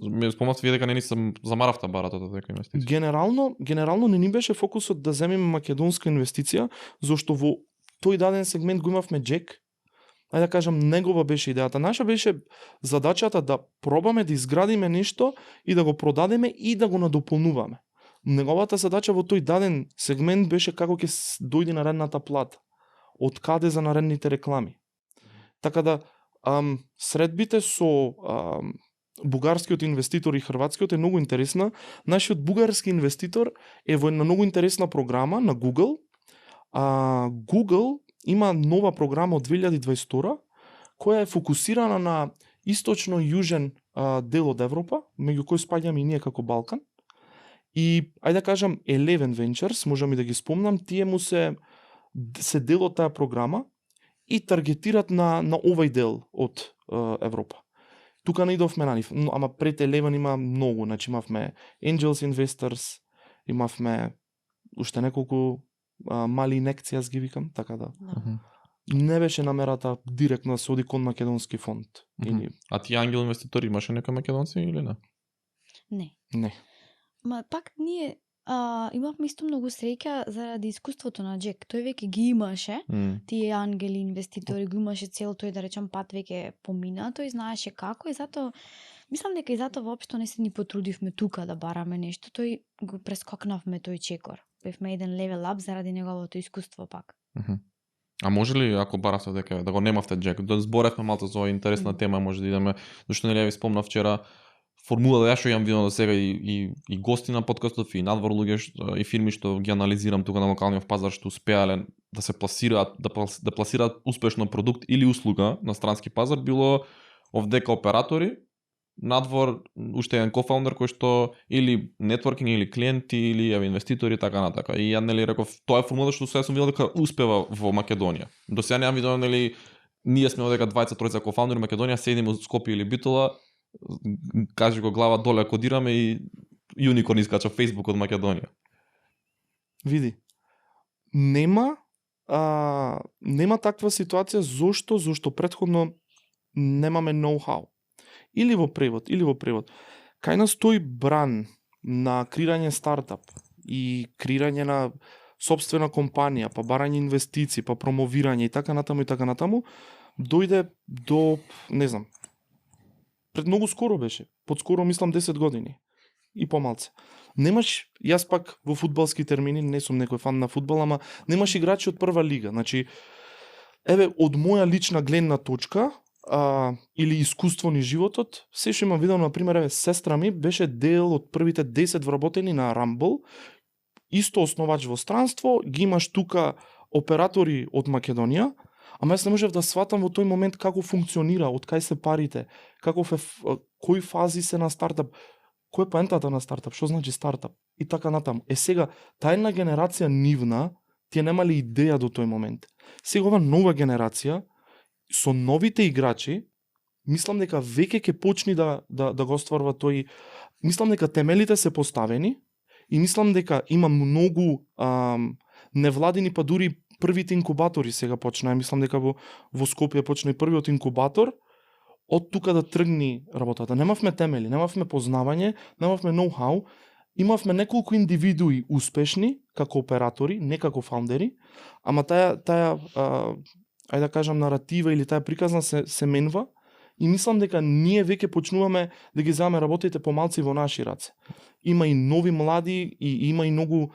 ме спомнавте вие дека не ни се замаравта барата дека инвестиции. Генерално не ни беше фокусот да земеме македонска инвестиција, зашто во тој даден сегмент го имавме Джек. Ајде да кажам, негова беше идејата. Наша беше задачата да пробаме да изградиме нешто и да го продадеме и да го надополнуваме. Неговата задача во тој даден сегмент беше како ќе дојде наредната плата, од каде за наредните реклами. Така да средбите со бугарскиот инвеститор и хрватскиот е многу интересна. Нашиот бугарски инвеститор е во една многу интересна програма на Google. Google има нова програма од 2022 која е фокусирана на источно и јужен дел од Европа, меѓу кои спаѓаме и ние како Балкан. И ајде да кажам Eleven Ventures, можам и да ги спомнам, тие му се дел од таа програма и таргетират на овој дел од Европа. Тука не идовме на нив, ама пред Eleven има многу, значи имавме Angels Investors, имавме уште неколку мали инекции, јас ги викам, така да. Не беше намерата директно да се оди кон македонски фонд. Или... А ти ангел инвеститори имаше нека македонци или не? Не. Ма пак ние имавме исто многу среќа заради искуството на Джек. Тој веќе ги имаше, тие ангели инвеститори, го имаше цел тој, да речам, пат веќе помина, тој знаеше како и затоа мислам дека и затоа воопшто не се ни потрудивме тука да бараме нешто, тој го прескокнавме тој чекор. Бевме еден левел ап заради неговото искуство пак. А може ли, ако баравте дека да го немавте Джек, да зборевме малку за оваа интересна тема, може да идеме, зашто нели ви спомнав вчера, формула да ја што имам видено до сега и гости на подкастов и надвор луѓе и фирми што ги анализирам тука на локалниот пазар што успеале да се пласираат, да пласираат успешно продукт или услуга на странски пазар, било овдека оператори, надвор уште еден кофаундер кој што или нетворкинг или клиенти или инвеститори така натака. И ја нели реков, тоа е формула што сега сум видел дека успева во Македонија. До сега немам видено нели ние сме одека 23 кофаундери Македонија, седиме во Скопје или Битола, кажи го глава доле кодираме и юникорн искача Facebook од Македонија. Види. Нема таква ситуација зошто претходно немаме ноу-хау. Или во превод. Кај нас тој бран на креирање стартап и креирање на сопствена компанија, па барање инвестиции, па промовирање и така натаму, дојде до, не знам, пред многу скоро беше. Подскоро мислам 10 години и помалце. Немаш, јас пак во фудбалски термини, не сум некој фан на фудбал, ама немаш играчи од прва лига. Значи, од моја лична гледна точка, или искуство ни животот, се што имам видено, например, сестра ми беше дел од првите 10 вработени на Rumble, исто основач во странство, ги имаш тука оператори од Македонија, ама јас не можев да сватам во тој момент како функционира, од кај се парите, кои фази се на стартап, кој е поентата на стартап, што значи стартап и така натаму. Сега, таа една генерација нивна, тие немале идеја до тој момент. Сега ова нова генерација, со новите играчи, мислам дека веќе ќе почни да го остварува тој, мислам дека темелите се поставени и мислам дека има многу невладини, па дури првите инкубатори сега почнаа, мислам дека во Скопје почна и првиот инкубатор, од тука да тргни работата. Немавме темели, немавме познавање, немавме ноу-хау, имавме неколку индивидуи успешни како оператори, не како фаундери, ама таа ајде да кажам наратива или таа приказна се менва и мислам дека ние веќе почнуваме да ги земаме работите помалци во наши раце. Има и нови млади и има и многу,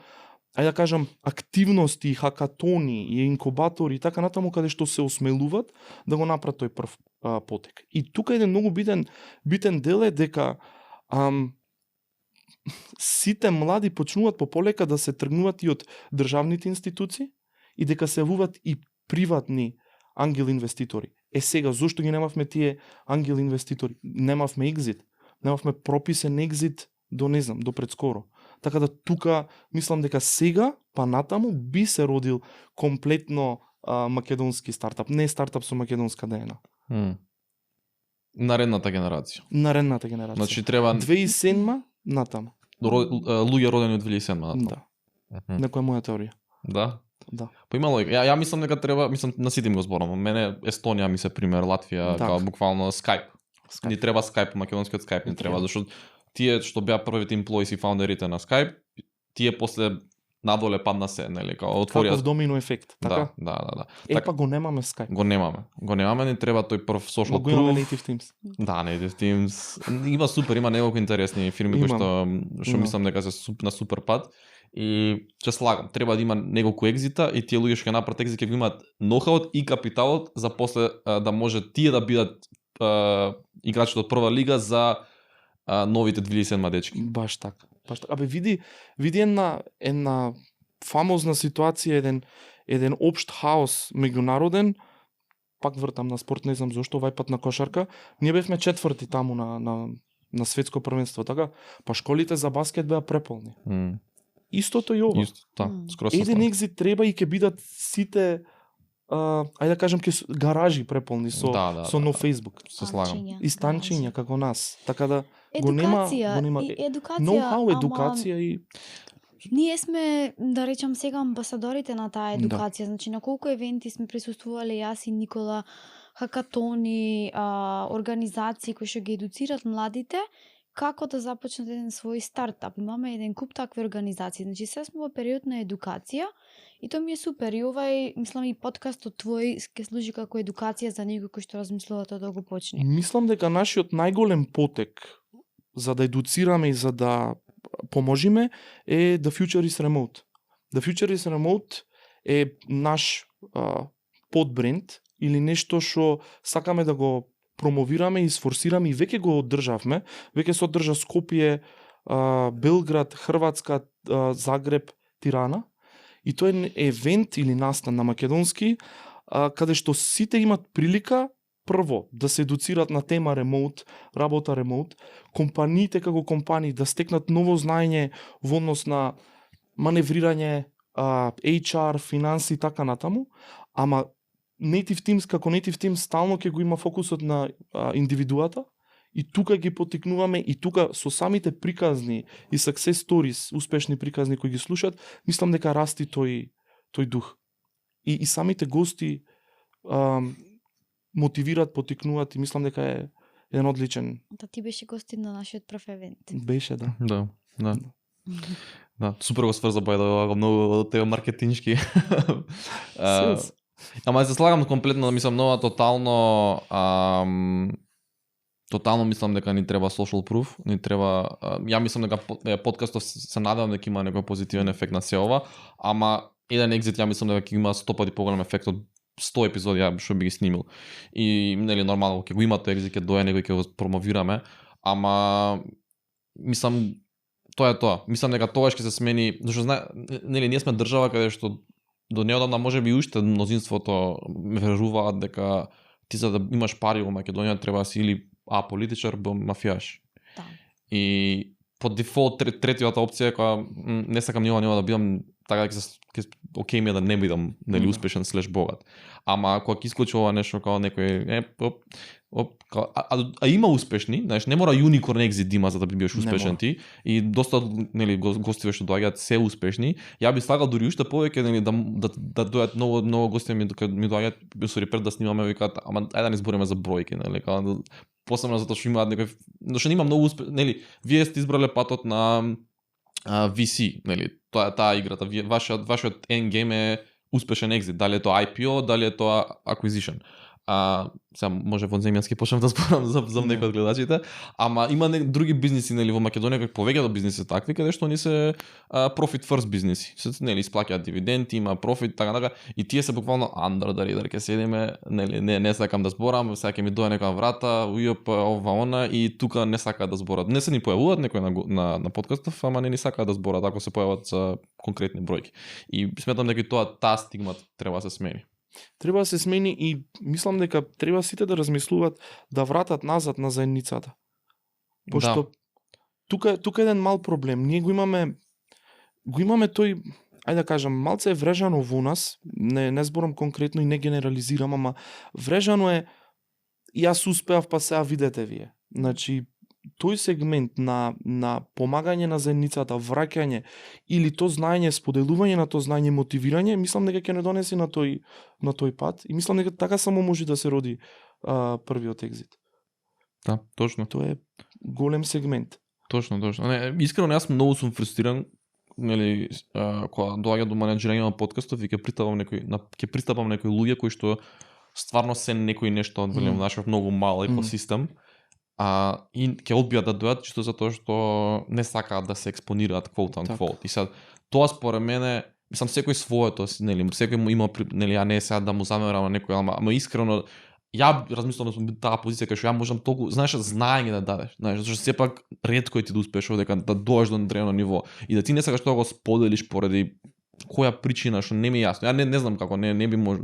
ајде да кажам, активности, хакатони и инкубатори и така натаму каде што се осмелуваат да го направат тој прв потек. И тука еден многу битен дел е дека сите млади почнуваат пополека да се тргнуваат и од државните институции и дека се јавуваат и приватни ангел инвеститори. Сега, зошто ги немавме тие ангел инвеститори? Немавме екзит. Немавме прописен екзит до, не знам, до предскоро. Така да тука, мислам дека сега, па натаму, би се родил комплетно македонски стартап. Не стартап со македонска ДНА. Наредната генерација. Значи треба 2007 натаму. Луѓе родени од 2007 натаму. Да. Некоја моја теорија. Да. Да. Па има логика. Ја мислам дека треба, на сите им го зборам. Мене Естонија ми се пример, Латвија, као буквално Skype. Ни треба Skype, македонскиот Skype ни треба, зашто тие што беа првите имплоиси и фаундерите на Skype, тие после надоле падна се, нели, као отворија. Каков домино ефект, така? Да. Па го немаме Skype. Го немаме, ни треба тој прв social proof. Го имаме Native Teams. Да, Native Teams. Има супер, има неколку интересни фирми кои што мислам дека се на супер пат. И ќе слагам, треба да има неколку екзита и тие луѓе што ќе направат екзит ќе го имаат ноу-хауот и капиталот за после да може тие да бидат играчите од прва лига за новите 27 дечки. Баш така. Баш така. Абе види една фамозна ситуација, еден општ хаос меѓународен, пак вртам на спорт, не знам зошто, овај пат на кошарка. Ние бевме четврти таму на светско првенство, така? Па школите за баскет беа преполни. Истото и ова. Исто, скоро се Еден екзит треба и ќе бидат сите ајде да кажам гаражи преполни со нов Facebook. Се слагам. И станчиња како нас. Така да Едукација, го нема и едукација, ноу-хау, едукација и ние сме, да речам сега, амбасадорите на таа едукација. Значи, на колку евенти сме присуствувале јас и Никола, хакатони, организации кои што ги едуцират младите, како да започнат еден свој стартап. Имаме еден куп такви организации. Значи, се сме во период на едукација и тоа ми е супер. И овај, мислам, и подкастот твој ќе служи како едукација за некој кој што размислува тоа да го почне. Мислам дека нашиот најголем потек за да едуцираме и за да поможиме е The Future is Remote. The Future is Remote е наш подбренд или нешто што сакаме да го промовираме и сфорсираме и веќе го одржавме. Веќе се одржа Скопје, Белград, Хрватска, Загреб, Тирана. И тоа е евент или настан на македонски, каде што сите имат прилика прво да се едуцират на тема ремоут, работа ремоут, компаниите како компании да стекнат ново знаење во однос на маневрирање, HR, финанси и така натаму, ама Native Teams како Native Teams стално ќе го има фокусот на индивидуата и тука ги потикнуваме и тука со самите приказни и success stories, успешни приказни кои ги слушат, мислам дека расти тој дух. И самите гости мотивираат, потикнуваат и мислам дека е еден одличен. Да, ти беше гостин на нашиот прв евент. Беше, да. Да, супер го сврза бајда многу тео маркетиншки. Ама се слагам комплетно, мислам, нова тотално мислам дека ни треба social proof, ни треба ја мислам дека подкастов се надевам дека има некој позитивен ефект на се ова, ама еден екзит ја мислам дека ќе има 100 пати поголем ефект од 100 епизоди ја што би ги снимил. И нели нормално ќе го има тој екзит, ќе дое некој ќе го промовираме, ама мислам тоа е тоа. Мислам дека тоа ќе се смени, зашто нели ние сме држава каде што до неодамна можеби уште мнозинството ме веруваат дека ти за да имаш пари во Македонија треба да си или политичар, б мафијаш. Да. И по дефолт третијата опција која не сакам нема да бидам така дека окей ми е да не бидам нели успешен слеш богат. Ама кога ќе исклучи ова нешто како некој има успешни, знаеш, не мора юникорн екзит има за да бидеш успешен ти и доста нели гостиве што доаѓаат се успешни. Ја би слагал дури уште повеќе нели да доаѓаат многу гости ми доаѓаат пред да снимаме викаат, ама ајде да не збориме за бројки, нели, посебно затоа што имаат некој, зашто нема многу нели, вие сте избрале патот на VC, нели, тоа е таа играта, вашиот endgame е успешен екзит, дали е тоа IPO, дали е тоа acquisition. Сега може во земјански почнам да зборам за некои од гледачите, ама има други бизниси нели во Македонија кои повеќето бизниси такви каде што они се profit first бизниси. Нели исплаќаат дивиденти, има профит така и тие се буквално under the radar ќе седиме, нели не сакам да зборам, сега ќе ми дое некоја врата, ујоп ова она и тука не сакаат да зборат. Не се ни појавуваат некои на подкастов, ама не ни сакаат да зборат ако се појават за конкретни бројки. И сметам дека таа стигма треба да се смени. Треба да се смени и мислам дека треба сите да размислуваат да вратат назад на заедницата. Пошто тука е еден мал проблем. Ние го имаме тој, ајде да кажам, малце е врежано во нас, не зборам конкретно и не генерализирам, ама врежано е јас успеав па сега видете вие. Значи тој сегмент на помагање на заедницата, враќање или то знаење, споделување на то знаење, мотивирање, мислам дека ќе не донесе на тој пат и мислам дека така само може да се роди првиот екзит. Да, точно. Тоа е голем сегмент. Точно. Не, искрено јас многу сум фрустриран, нели, кога доаѓа до менеџирање на подкастов и ќе пристапам некои луѓе кои што стварно се некои нешто од нашиот многу мал екосистем. И ќе одбијат да дојдат чисто затоа што не сакаат да се експонираат quote unquote. И сега тоа според мене, мислам секој своето, нели, секој има, нели, ја не е сега да му замерам на некој, ама искрено ја размислувам да сум таа позиција кај што ја можам толку, знаеш, знаење да дадеш, знаеш, зашто сепак ретко е ти да успееш дека да доеш до одредено ниво и да ти не сакаш тоа го споделиш поради која причина што не ми е јасно. Ја не знам како, не би може.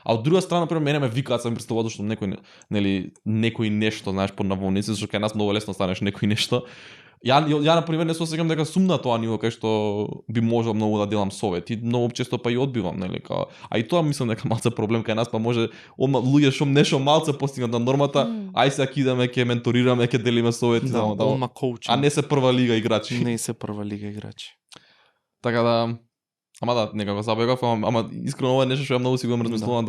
А од друга страна, например, мене ме викаат сам представува што некој некој нешто, знаеш, под наводници, што кај нас многу лесно станеш некој нешто. Ја например не се осеќам дека сум на тоа ниво кај што би можел многу да делам совети, многу често па и одбивам, нели, као. А и тоа мислам дека малце проблем кај нас, па може луѓе што нешто малце постигнат на нормата, ај сега идеме ќе менторираме, ќе делиме совети, Да, одма коучинг. а не се прва лига играчи. Не се прва лига играчи. Така да, ама да, некако забегав, ама искрено ова е нешто што ја многу си го размислувам,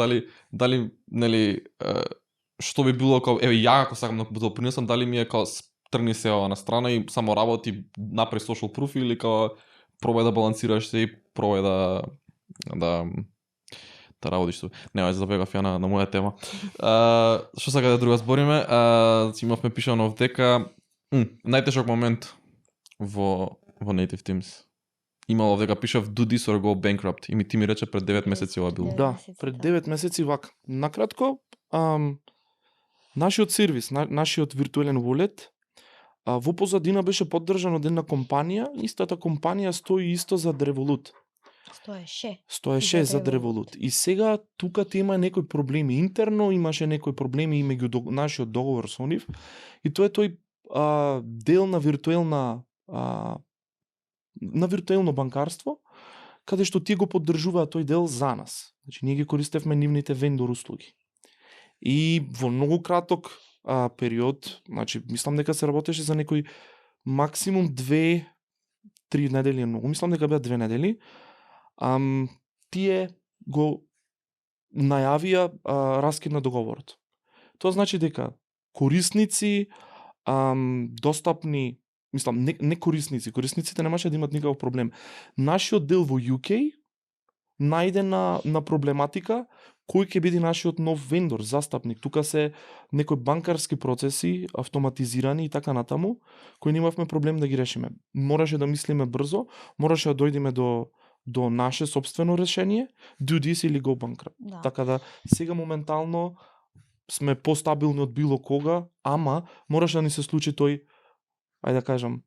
дали нели што би било како еве ја ако сакам да допринесам, дали ми е како тргни се ова на страна и само работи, направи social proof или како пробај да балансираш се и пробај да работиш со. Не, ајде забегав ја на моја тема. Што сака да друга збориме? Имавме пишано дека најтешок момент во Native Teams. Имало дека пишав do this or go bankrupt и ти ми рече пред 9 месеци ова било. Да, пред 9 месеци вака. Накратко, нашиот сервис, нашиот виртуелен wallet, во позадина беше поддржан од една компанија, истата компанија стои исто за Revolut. Стоеше за Revolut. И сега тука ти има некои проблеми интерно, имаше некои проблеми и меѓу нашиот договор со нив. И тоа е тој дел на виртуелно банкарство, каде што тие го поддржуваат тој дел за нас. Значи ние ги користевме нивните вендор услуги. И во многу краток период, значи мислам дека се работеше за некој максимум 2-3 недели е многу. Мислам дека беа 2 недели. Тие го најавија раскид на договорот. Тоа значи дека корисници достапни, мислам, не корисниците немаше да имат никаков проблем. Нашиот дел во UK најде на проблематика кој ќе биде нашиот нов вендор, застапник. Тука се некои банкарски процеси, автоматизирани и така натаму, кои немавме проблем да ги решиме. Мораше да мислиме брзо, мораше да дојдеме до наше собствено решение, do this или go bankrupt. Да. Така да сега моментално сме постабилни од било кога, ама мораше да ни се случи тој, ајде да кажам,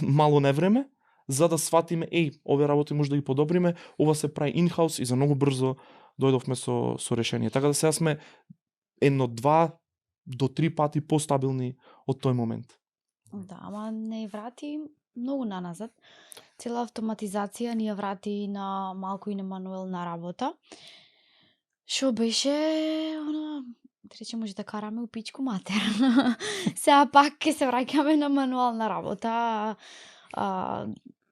мало невреме, за да сватиме, овие работи може да ги подобриме, ова се прави in-house и за многу брзо дојдовме со решение. Така да сега сме 1-2 до 3 пати постабилни од тој момент. Да, ама не врати многу наназад. Цела автоматизација ни ја врати на малку и на мануелна работа. Што беше, рече може да караме у пичку матер. Сега пак ќе се враќаме на мануална работа.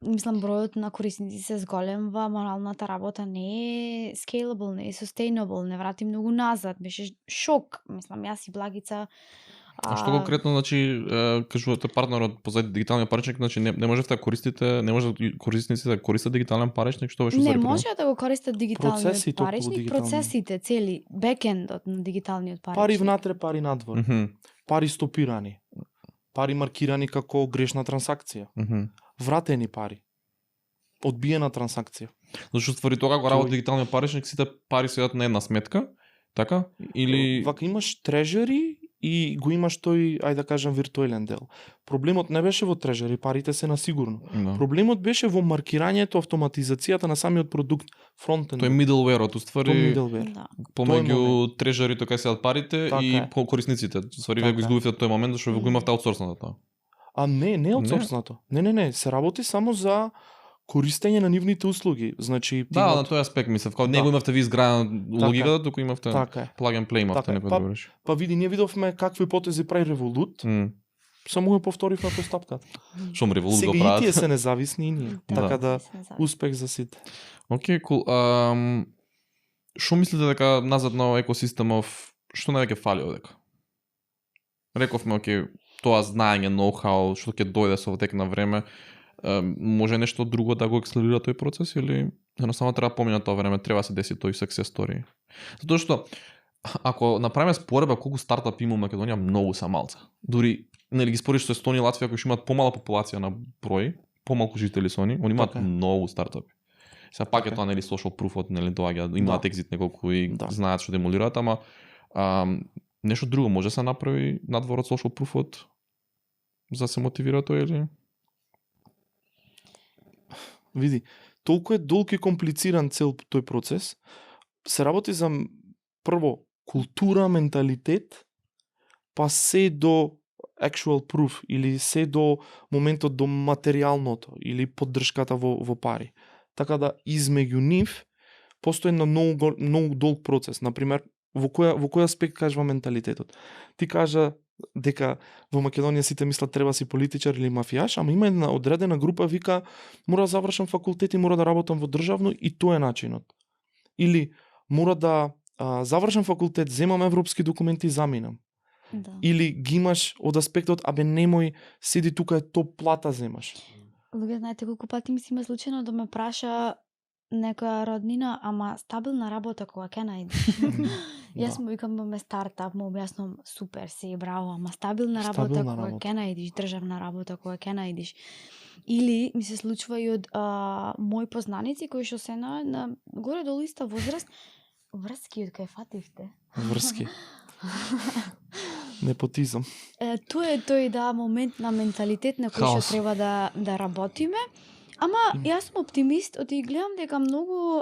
Мислам бројот на корисници се зголемва, мануалната работа не е scalable, не е sustainable, не врати многу назад. Беше шок. Мислам јас и Благица. А што конкретно, значи, кажувате партнерот позади дигиталниот паричник, значи не можете да користите, не може корисниците да користат дигитален паричник, што беше Не може да го користат дигиталниот Процесите околу паричник, дигиталниот. процесите цели, бекендот на дигиталниот паричник. Пари внатре, пари надвор. Пари стопирани. Пари маркирани како грешна трансакција. Вратени пари. Одбиена трансакција. Зашто ствари тоа кога работи дигиталниот паричник, сите пари седат на една сметка, така? Или Вака имаш трежери и го имаш тој, ајде да кажам, виртуелен дел. Проблемот не беше во трежери, парите се на сигурно. да. Проблемот беше во маркирањето, автоматизацијата на самиот продукт, фронтенд. Тој middleware-от, уствари, middleware. Да. помеѓу трежерите кај седат парите Така и е. по корисниците. Ствари вие Така го е. изгубивте тој момент зашто го имавте аутсорснато тоа. Не е одсорснато. Не, се работи само за користење на нивните услуги. Значи, Да, на тој аспект мислев, као не Да. го имавте ви изградена логиката, туку имавте така е. plug and play имавте Така е. некој Па- да говориш. Па види, ние видовме какви потези прави Revolut, само го повторивме постапката. Шом Revolut Сега го и тие прават. се независни и ние. Да. Така да, Се зависи. успех за сите. Океј, кул. Што мислите дека назад на овој екосистемов, што највеќе фали одека? Рековме, океј, тоа знаење, ноу-хау, што ќе дојде со тек на време, може нешто друго да го акселерира тој процес или едноставно треба да помине тоа време, треба да се деси тој success story? Затоа што ако направиме споредба колку стартапи има во Македонија, многу са малца. Дури нели ги спориш со Естонија и Латвија кои што имаат помала популација на број, помалку жители со они имаат Така е. многу стартапи. Сега пак е Така е. тоа нели social proof-от нели доаѓа, имаат Да. екзит неколку и Да. знаат што демолираат, ама Нешто друго може да се направи надвор од social proof за да се мотивира тој или? Види, толку е долг и комплициран цел тој процес. Се работи за прво култура, менталитет, па се до actual proof или се до моментот до материјалното или поддршката во пари. Така да измеѓу нив постои на многу долг процес. Например, во кој аспект кажува менталитетот? Ти кажа дека во Македонија сите мислат треба си политичар или мафијаш, ама има една одредена група вика мора да завршам факултет и мора да работам во државно и тоа е начинот. Или мора да завршам факултет, земам европски документи и заминам. Да. Или ги имаш од аспектот абе немој седи тука е топ плата земаш. Луѓе, знаете колку пати ми се има случајно да ме праша некоја роднина, ама стабилна работа кога ќе најдеш. Јас му викам ме стартап, му објаснам супер си, браво, ама стабилна работа кога ќе најдеш, државна работа кога ќе најдеш. Или ми се случува и од мои познаници кои што се на горе долу иста возраст, врски од кај фативте. Врски. Непотизам. Тоа е тој момент на менталитет на кој што треба да работиме. Ама јас сум оптимист, оти гледам дека многу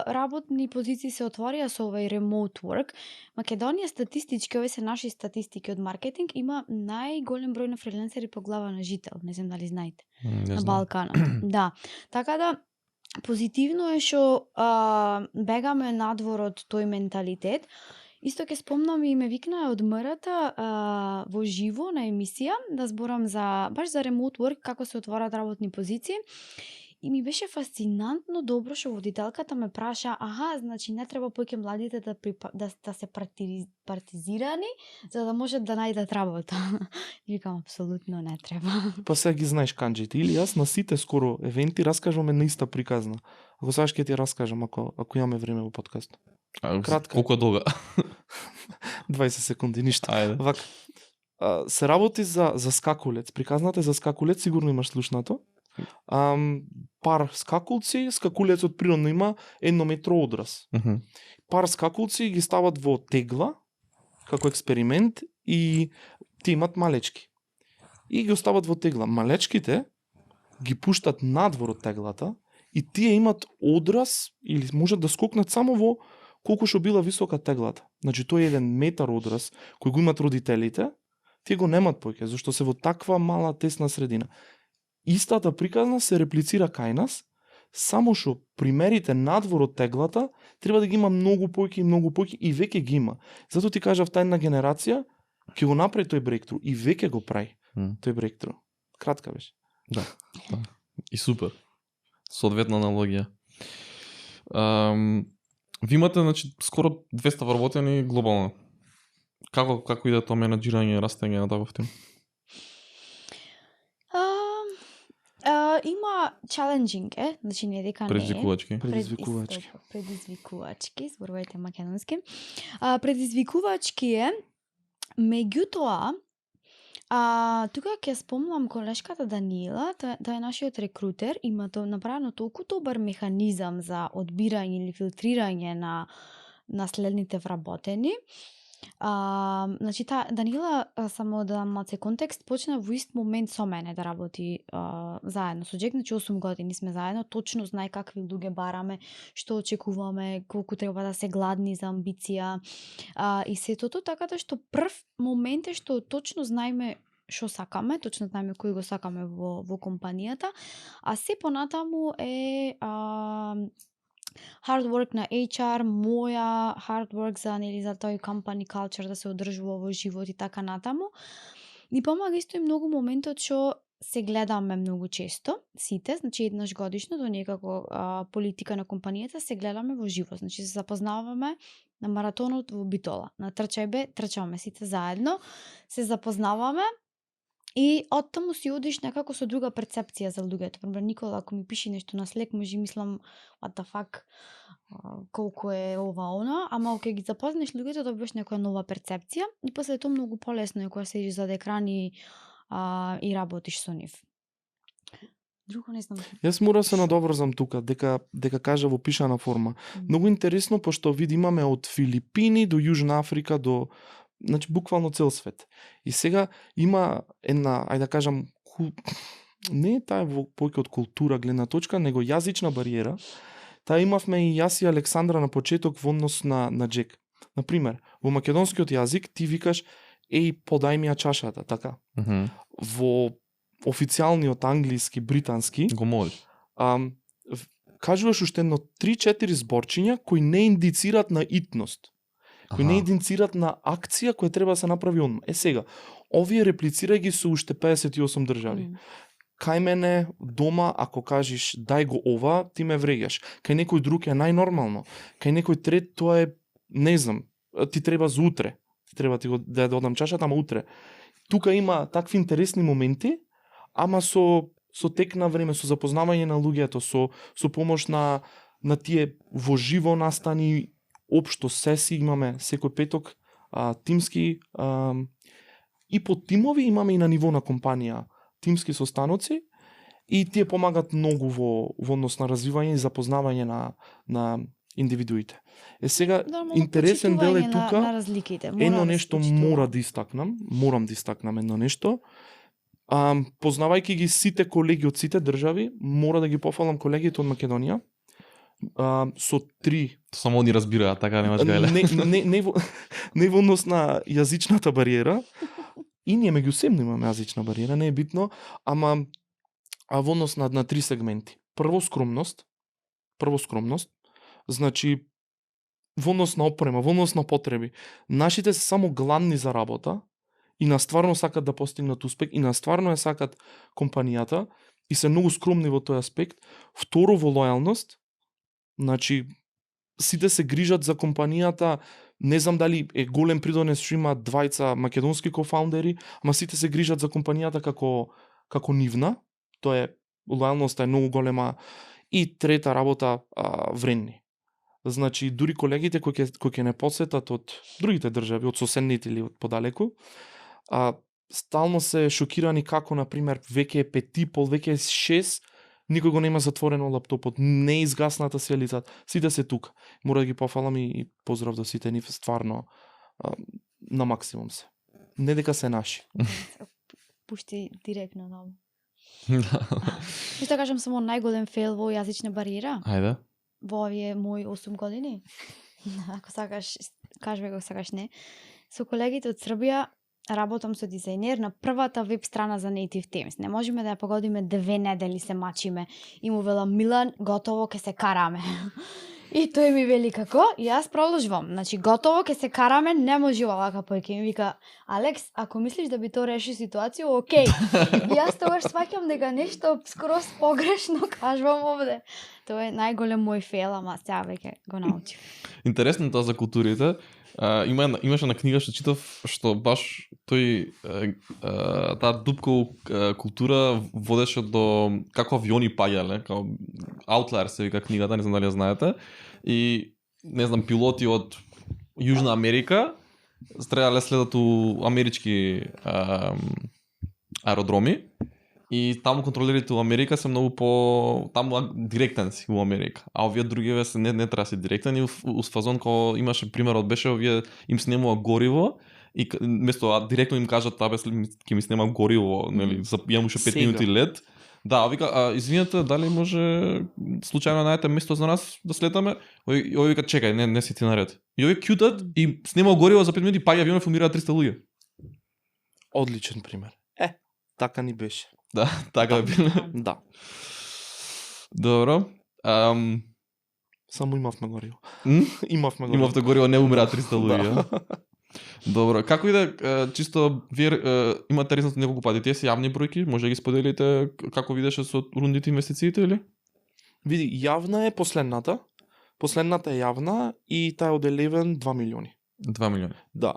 работни позиции се отворија со овај remote work. Македонија статистички, овие се наши статистики од маркетинг, има најголем број на фриленсери по глава на жител, не знам дали знаете, на Балканот. Да, така да позитивно е што бегаме надвор од тој менталитет. Исто ќе спомнам и ме викнаа од МРТ во живо на емисија да зборам баш за remote work, како се отворат работни позиции. И ми беше фасцинантно добро што водителката ме праша, значи не треба повеќе младите да се партизирани за да можат да најдат работа. И викам, апсолутно не треба. Па сега ги знаеш канџите. Или јас на сите скоро евенти раскажуваме на иста приказна. Ако сакаш ќе ти раскажам ако имаме време во подкаст. Кратка. Колку дога? 20 секунди, ништо. Ајде. Вака. Се работи за скакулец. Приказната е за скакулец, сигурно имаш слушнато. Пар скакулци, скакулецот природно има 1 метро одраз. Пар скакулци ги стават во тегла, како експеримент, и ти имат малечки. И ги остават во тегла. Малечките ги пуштат надвор од теглата и тие имат одраз или можат да скокнат само во колку што била висока теглата. Значи тој е 1 метар одраз кој го имат родителите, тие го немат повеќе, зашто се во таква мала тесна средина. Истата приказна се реплицира кај нас, само што примерите надвор од теглата треба да ги има многу појќе и веќе ги има. Затоа ти кажав таа една генерација ќе го направи тој бректру и веќе го прави тој бректру. Кратка беше. Да. И супер. Соодветна аналогија. Ви имате, значи, скоро 200 вработени глобално. Како иде тоа менаџирање и растење на таков тим? Има challenging значи не дека не е. Предизвикувачки, зборувајте македонски. Предизвикувачки е, меѓутоа, тука ќе спомнам колешката Даниела, таа е нашиот рекрутер, има направено толку добар механизам за одбирање или филтрирање на следните вработени. Значи Даниела, само да дам малце контекст, почна во ист момент со мене да работи заедно со Джек, значи 8 години сме заедно, точно знае какви луѓе бараме, што очекуваме, колку треба да се гладни за амбиција и сетото, така да што прв момент е што точно знаеме што сакаме, точно знаеме кој го сакаме во компанијата, а се понатаму е hard work на HR, моја hard work за тој company culture да се одржува во живот и така натаму. Ни помага исто и многу моментот што се гледаме многу често, сите, значи еднаш годишно до некако политика на компанијата се гледаме во живот, значи се запознаваме на маратонот во Битола, на трчаме сите заедно, се запознаваме. И оттаму си одиш некако со друга перцепција за луѓето. Например, Никола, ако ми пише нешто на Slack, може мислам, what the fuck, колку е ова она, ама ако ги запознеш луѓето, добиваш некоја нова перцепција и после тоа многу полесно е кога седиш зад екран и работиш со нив. Друго не знам. Јас мора се надоврзам тука, дека кажа во пишана форма. Многу интересно, пошто види имаме од Филипини до Јужна Африка до, значи буквално цел свет. И сега има една, ајде да кажам, не е таа појќе од култура гледна точка, него јазична бариера. Таа имавме и јас и Александра на почеток во однос на Джек. Например, во македонскиот јазик ти викаш еј подај ми ја чашата, така. Во официјалниот англиски, британски, Го молиш. кажуваш уште едно 3-4 зборчиња кои не индицираат на итност. Кои не индицираат на акција која треба да се направи одма. Сега, овие реплицирај ги со уште 58 држави. Кај мене дома, ако кажеш дај го ова, ти ме вреѓаш. Кај некој друг е најнормално. Кај некој трет тоа е, не знам, ти треба за утре. Ти треба ти го да одам чашата, ама утре. Тука има такви интересни моменти, ама со тек на време, со запознавање на луѓето, со помош на тие во живо настани, општо сеси имаме секој петок, тимски, и по тимови имаме и на ниво на компанија тимски состаноци, и тие помагат многу во однос на развивање и запознавање на индивидуите. Сега, интересен дел е тука, на разликите. едно нешто мора да истакнам, морам да истакнам едно нешто. Познавајќи ги сите колеги од сите држави, мора да ги пофалам колегите од Македонија, со 3. Само они разбираат, така немаш гајле. Не во однос на јазичната бариера, и ние меѓусебно имаме јазична бариера, не е битно, ама во однос на 3 сегменти. Прво скромност, значи во однос на опрема, во однос на потреби. Нашите се само гладни за работа и на стварно сакат да постигнат успех и на стварно ја сакат компанијата и се многу скромни во тој аспект. Второ, во лојалност, значи сите се грижат за компанијата. Не знам дали е голем придонес што има двајца македонски кофаундери, ама сите се грижат за компанијата како нивна. Тоа е, лојалноста е многу голема. И трета работа, вредни. Значи, дури колегите кои ќе не посетат од другите држави, од соседните или од подалеку, стално се шокирани како, например, веќе е 5:30, веќе е 6, никој го нема затворено лаптопот, не е изгасната сјалицата, сите се тука. Мора да ги пофалам и поздрав до сите нив, стварно на максимум се. Не дека се наши. Пушти директно нам. Што кажам, само најголем фейл во јазична бариера. Ајде. Во овие мои 8 години. Ако сакаш, кажи го сакаш не. Со колегите од Србија работам со дизајнер на првата веб страна за Native Themes. Не можеме да ја погодиме 2 недели се мачиме. И му велам Милан, готово ке се караме. И тој ми вели како? И јас продолжувам. Значи готово ке се караме, не може овака појке. Ми вика Алекс, ако мислиш да би то реши ситуација, окей. И јас тогаш сваќам дека нешто скроз погрешно кажувам овде. Тоа е најголем мој фейл, ама сега веќе го научив. Интересно тоа за културите. Имаше на книга што читав, што баш тој таа дупка култура водеше до како авиони паѓале, како Outlier се вика книгата, не знам дали ја знаете. И не знам, пилоти од Јужна Америка требале следат у амерички аеродроми. И таму контролерите во Америка се многу таму директен си во Америка. А овие другиве се не треба си директен и у фазон кога имаше примерот беше овие им снемува гориво и место директно им кажат табе ќе ми снема гориво, нели, имам уште 5 минути лет. Да, вика, извинете, дали може случајно најдете место за нас да слетаме? Ој вика, чекај, не си ти наред. И овие кјутат и снема гориво за 5 минути, паѓа авионот, умираат 300 луѓе. Одличен пример. Така ни беше. Да, така е било. Да. Добро. Само имавме гориво. Имавме гориво, не умираат 300 луѓе. Добро, како и да, чисто вие имате резнато неколку пати, тие се јавни бројки, може да ги споделите како видеше со рундите инвестициите или? Види, јавна е последната. Последната е јавна и таа од 11 2 милиони. 2 милиони. Да.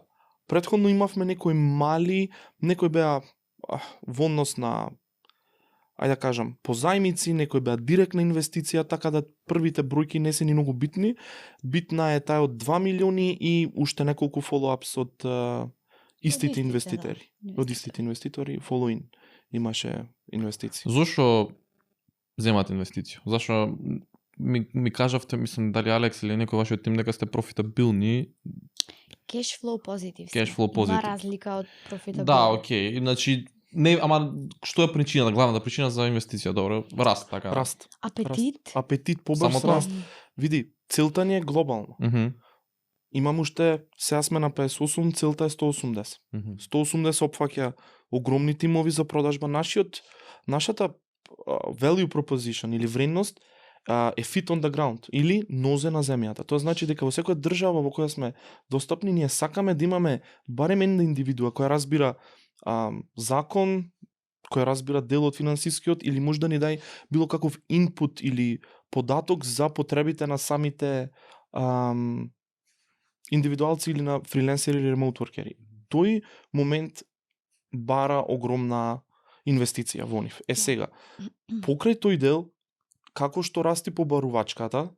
Претходно имавме некои мали, некои беа во однос на, ајде да кажам, позајмици, некои беа директна инвестиција, така да првите бројки не се ни многу битни. Битна е таа од 2 милиони и уште неколку follow-ups од истите инвеститори. Да. Од истите инвеститори, follow-in имаше инвестиции. Зошто земат инвестиција? Зашо ми кажавте, мислам, дали Алекс или некој вашиот тим дека сте профитабилни? Cash flow позитив. Cash flow позитив. Има разлика од профитабилност. Да, окей. Значи, не, ама што е причината, главната причина за инвестиција? Добро, раст, така. Апетит. Апетит, Само побрз тоа? раст. Види, целта ни е глобално. Имам уште, сега сме на 58, целта е 180. 180 опфаќа огромни тимови за продажба. Нашата value proposition или вредност е feet on the ground или нозе на земјата. Тоа значи дека во секоја држава во која сме достапни, ние сакаме да имаме барем една индивидуа која разбира закон, која разбира дел од финансискиот или може да ни дај било каков инпут или податок за потребите на самите индивидуалци или на фриленсери или ремоут воркери. Тој момент бара огромна инвестиција во нив. Сега, покрај тој дел, како што расти побарувачката,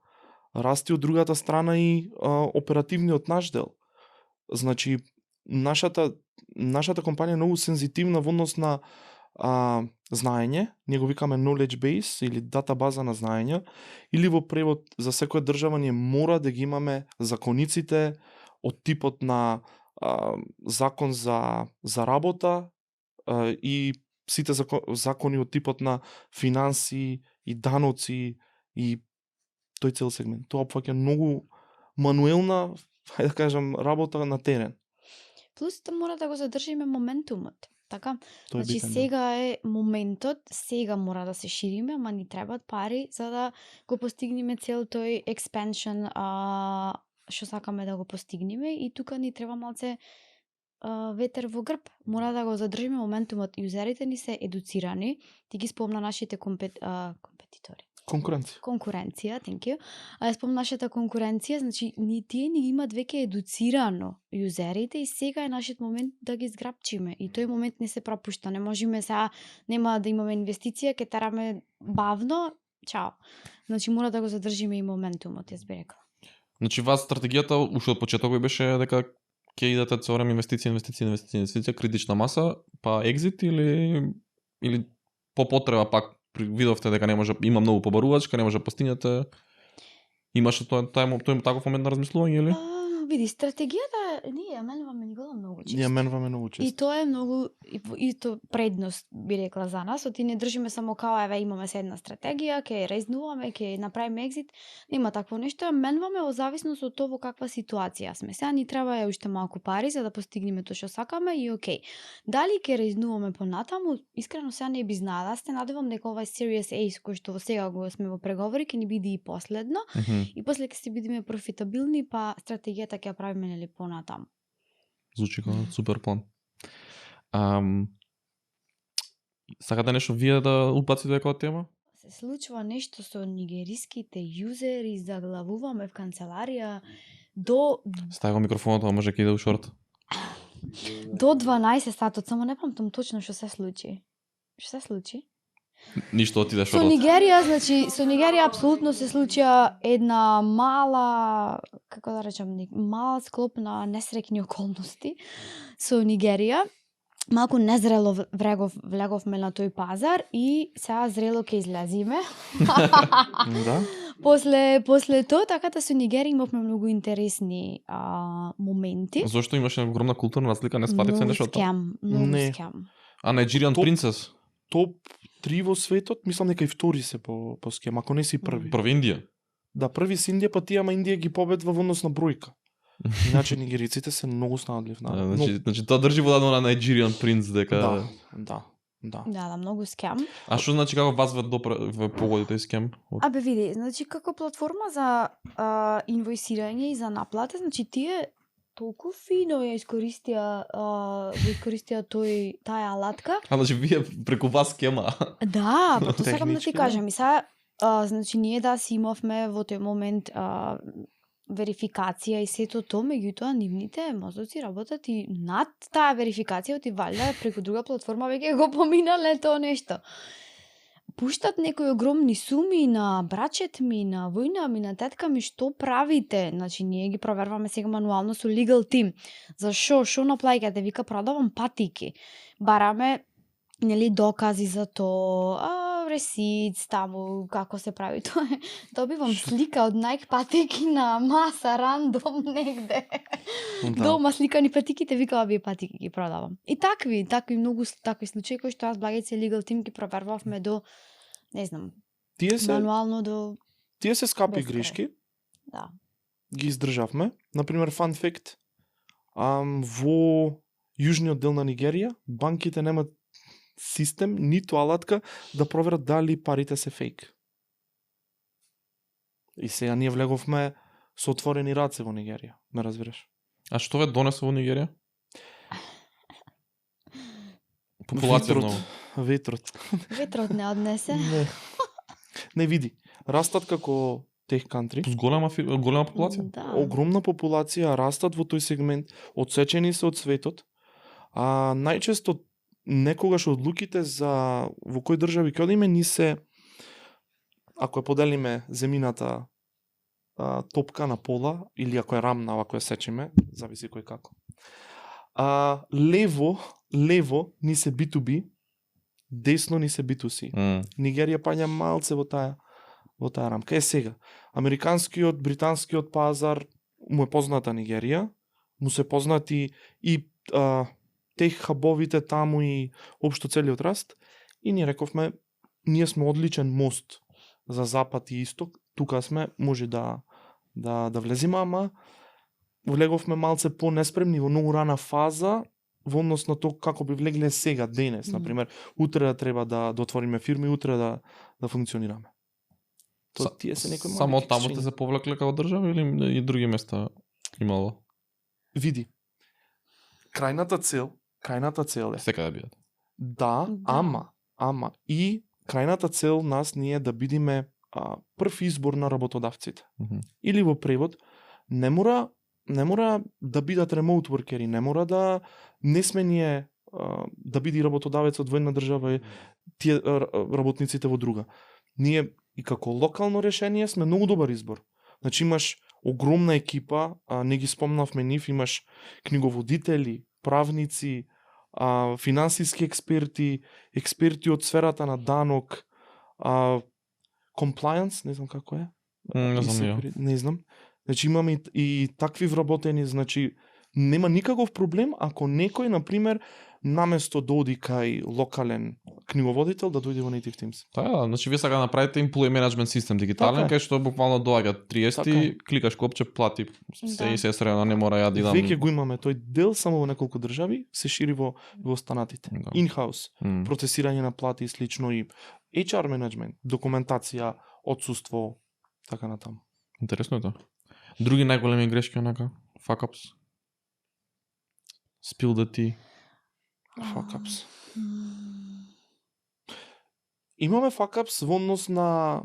расти од другата страна и оперативниот наш дел. Значи, нашата компанија е многу сензитивна во однос на знаење, ние го викаме knowledge base или датабаза на знаења, или во превод за секоја држава ние мора да ги имаме закониците од типот на закон за работа и сите закони од типот на финанси и даноци и тој цел сегмент. Тоа опфаќа многу мануелна, хајде да кажам, работа на терен. Плюс мора да го задржиме моментумот. Така? Тоа Значи битен, сега е моментот, сега мора да се шириме, ама ни требаат пари за да го постигнеме цел тој expansion што сакаме да го постигнеме и тука ни треба малце ветер во грб. Мора да го задржиме моментумот. Юзерите ни се едуцирани, ти ги спомна нашите компетитори. Конкуренција, thank you. Спомна нашата конкуренција, значи тие ни имаат веќе едуцирано юзерите и сега е нашиот момент да ги зграбчиме. И тој момент не се пропушта. Не можеме сега, нема да имаме инвестиција, ќе тараме бавно, чао. Значи мора да го задржиме и моментумот, јас би рекла. Значи вас стратегијата уште од почетокот беше дека ќе идете цело време инвестиција, критична маса, па екзит или по потреба пак видовте дека не може, има многу побарувачка, не може да постигнете. Имаше тој таков момент на размислување или? Види, стратегијата ние ја менуваме многу често. Ние менуваме многу често. И тоа е многу исто предност би рекла за нас. Оти не држиме само као еве имаме се една стратегија, ќе резнуваме, ќе направиме екзит. Нема такво нешто, ја менуваме во зависност од тоа во каква ситуација сме. Сега ни треба уште малку пари за да постигнеме тоа што сакаме и окей. Дали ќе резнуваме понатаму? Искрено сега не би знаела. Се надевам дека овај Series A кој што сега го сме во преговори ќе ни биде и последно. И после ќе се бидеме профитабилни, па стратегијата ќе ја правиме нели понатаму. Звучи како супер план. Сакате нешто вие да убаците како тема? Се случува нешто со нигериските јузери, заглавуваме в канцеларија до... Стави го микрофонот, а може ќе иде у шорт. До 12 сатот, само не памтам точно што се случи. Што се случи? Ништо отиде Со шорот. Нигерија, значи, со Нигерија апсолутно се случија една мала, како да речам, мала склоп на несреќни околности со Нигерија. Малку незрело влеговме на тој пазар и сега зрело ќе излезиме. Да. После тоа, така да со Нигерија имавме многу интересни моменти. Зошто имаше огромна културна разлика, не спативте нешто? Многу скем. А Nigerian Princess? Топ 3 во светот, мислам дека и втори се по скем, ако не си први. Први Индија. Да, први си Индија, па тие, ама Индија ги победва во однос на бројка. Иначе нигериците се многу снадлив народ. Значи тоа држи водено на Nigerian Prince дека... Да, многу скем. А што значи како вас ве погоди тој скем? Абе види, значи како платформа за инвојсирање и за наплата, значи тие толку фино ја искористија таа алатка. Значи вие преку вас скема. Да, па тоа сакам да ти Технички, кажам. И сега, значи ние да си имавме во тој момент верификација и сето тоа, меѓутоа нивните мозоци работат и над таа верификација, ти валја преку друга платформа веќе го поминале тоа нешто. Пуштат некои огромни суми на брачет ми, на војна ми, на тетка ми, што правите? Значи, ние ги проверваме сега мануално со legal team. Зашо? Шо наплаќате? Вика, продавам патики. Бараме, нели, докази за тоа, receipts таму како се прави тоа. Добивам слика од Nike патики на маса рандом негде. Да. Дома сликани патиките, вика овие патики ги продавам. И такви многу такви случаи кои што аз Благица Legal Team ги провервавме до не знам, мануално до Тие се скапи Без крај. грешки, да. ги издржавме. Например, fun fact, во јужниот дел на Нигерија, банките немат систем, ниту алатка да проверат дали парите се фейк. И сега ние влеговме со отворени раце во Нигерија, ме разбираш? А што ве донесе во Нигерија? Популација Ветрот. многу. Ветрот. Ветрот не однесе. Не. Не види. Растат како тех кантри. Плюс голема популација? Да. Огромна популација, растат во тој сегмент, одсечени се од светот. А најчесто некогаш одлуките за во кои држави ќе одиме ни се, ако ја поделиме земината топка на пола, или ако е рамна, ако ја сечеме, зависи кој како. Лево ни се B2B, десно ни се B2C. Нигерија паѓа малце во таа рамка. Е сега, американскиот, британскиот пазар му е позната Нигерија, му се познати и тех хабовите таму и општо целиот раст, и ние рековме, ние сме одличен мост за запад и исток, тука сме, може да влезиме, ама влеговме малце по-неспремни во многу рана фаза во однос на тоа како би влегле сега, денес, например, утре да треба да отвориме фирми, утре да функционираме. Тие се некои Само таму те се повлекле како држава или и други места имало? Види. Крајната цел е. Секаде бидат. Да, ама и крајната цел нас ние да бидиме прв избор на работодавците. Или во превод, не мора да бидат remote workeri, не мора да не сме ние да биде работодавецот во една држава и тие работниците во друга. Ние и како локално решение сме многу добар избор. Значи имаш огромна екипа, не ги спомнавме нив, имаш книговодители, правници, финансиски експерти од сферата на данок, compliance, не знам како е. Не знам. Значи имаме и такви вработени, значи нема никаков проблем ако некој, например, наместо да оди кај локален книговодител, да дојде во Native Teams. Да, значи вие сега направите employee management систем дигитален, кај што буквално доаѓа 30, кликаш копче, плати, се и се средно, не мора ја да идам. Веќе го имаме тој дел само во неколку држави, се шири во останатите. In-house, процесирање на плати и слично, и HR менеджмент, документација, отсуство, така натаму. Интересно е тоа. Други најголеми грешки онака, fuck-ups. Spill the tea. Fuck-ups. Имаме fuck-ups во однос на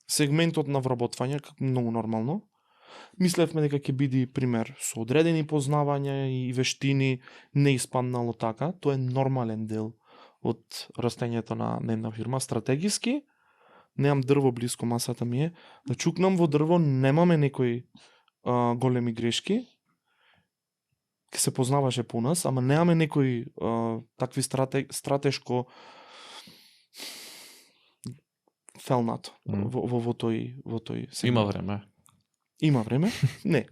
сегментот на вработвање, многу нормално. Мислевме дека ќе биде пример со одредени познавања и вештини, не испаднало така. Тоа е нормален дел од растењето на една фирма. Стратегиски, немам дрво близко, масата ми е, да чукнам во дрво, немаме некои големи грешки. Ке се познаваше по нас, ама немаме некои такви стратешко фелнато во тој сегмент. Има време? Не.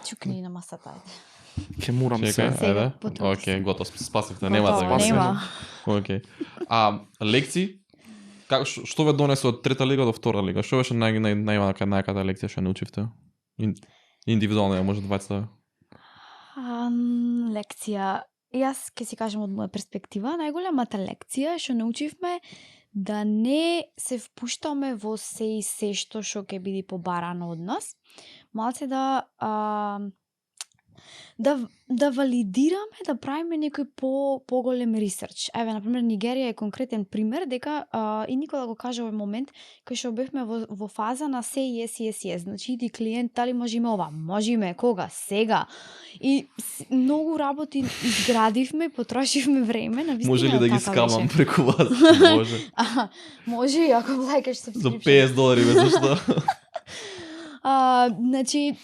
Чукни на масата, ајде. Ке морам се. Океј, готов, спасивте, нема да го нема. Океј. Лекции? Што ве донесе од трета лига до втора лига? Што беше најака лекција што научивте? Индивидуално ја може да баците? Лекција. Јас ќе си кажам од моја перспектива, најголемата лекција што научивме да не се впуштаме во се и се што ќе биде побарано од нас. Малце да валидираме, да правиме некој поголем ресерч. Еве, например, Нигерија е конкретен пример дека и Никола го кажа овој момент кај што бевме во фаза на се yes. Значи иди клиент, дали можеме ова? Можеме, кога? Сега. И многу работи изградивме, потрошивме време, навистина. Може ли да ги скамам преку вас? Може. Може, ако плаќаш subscription. За $50 бе, зашто? Значи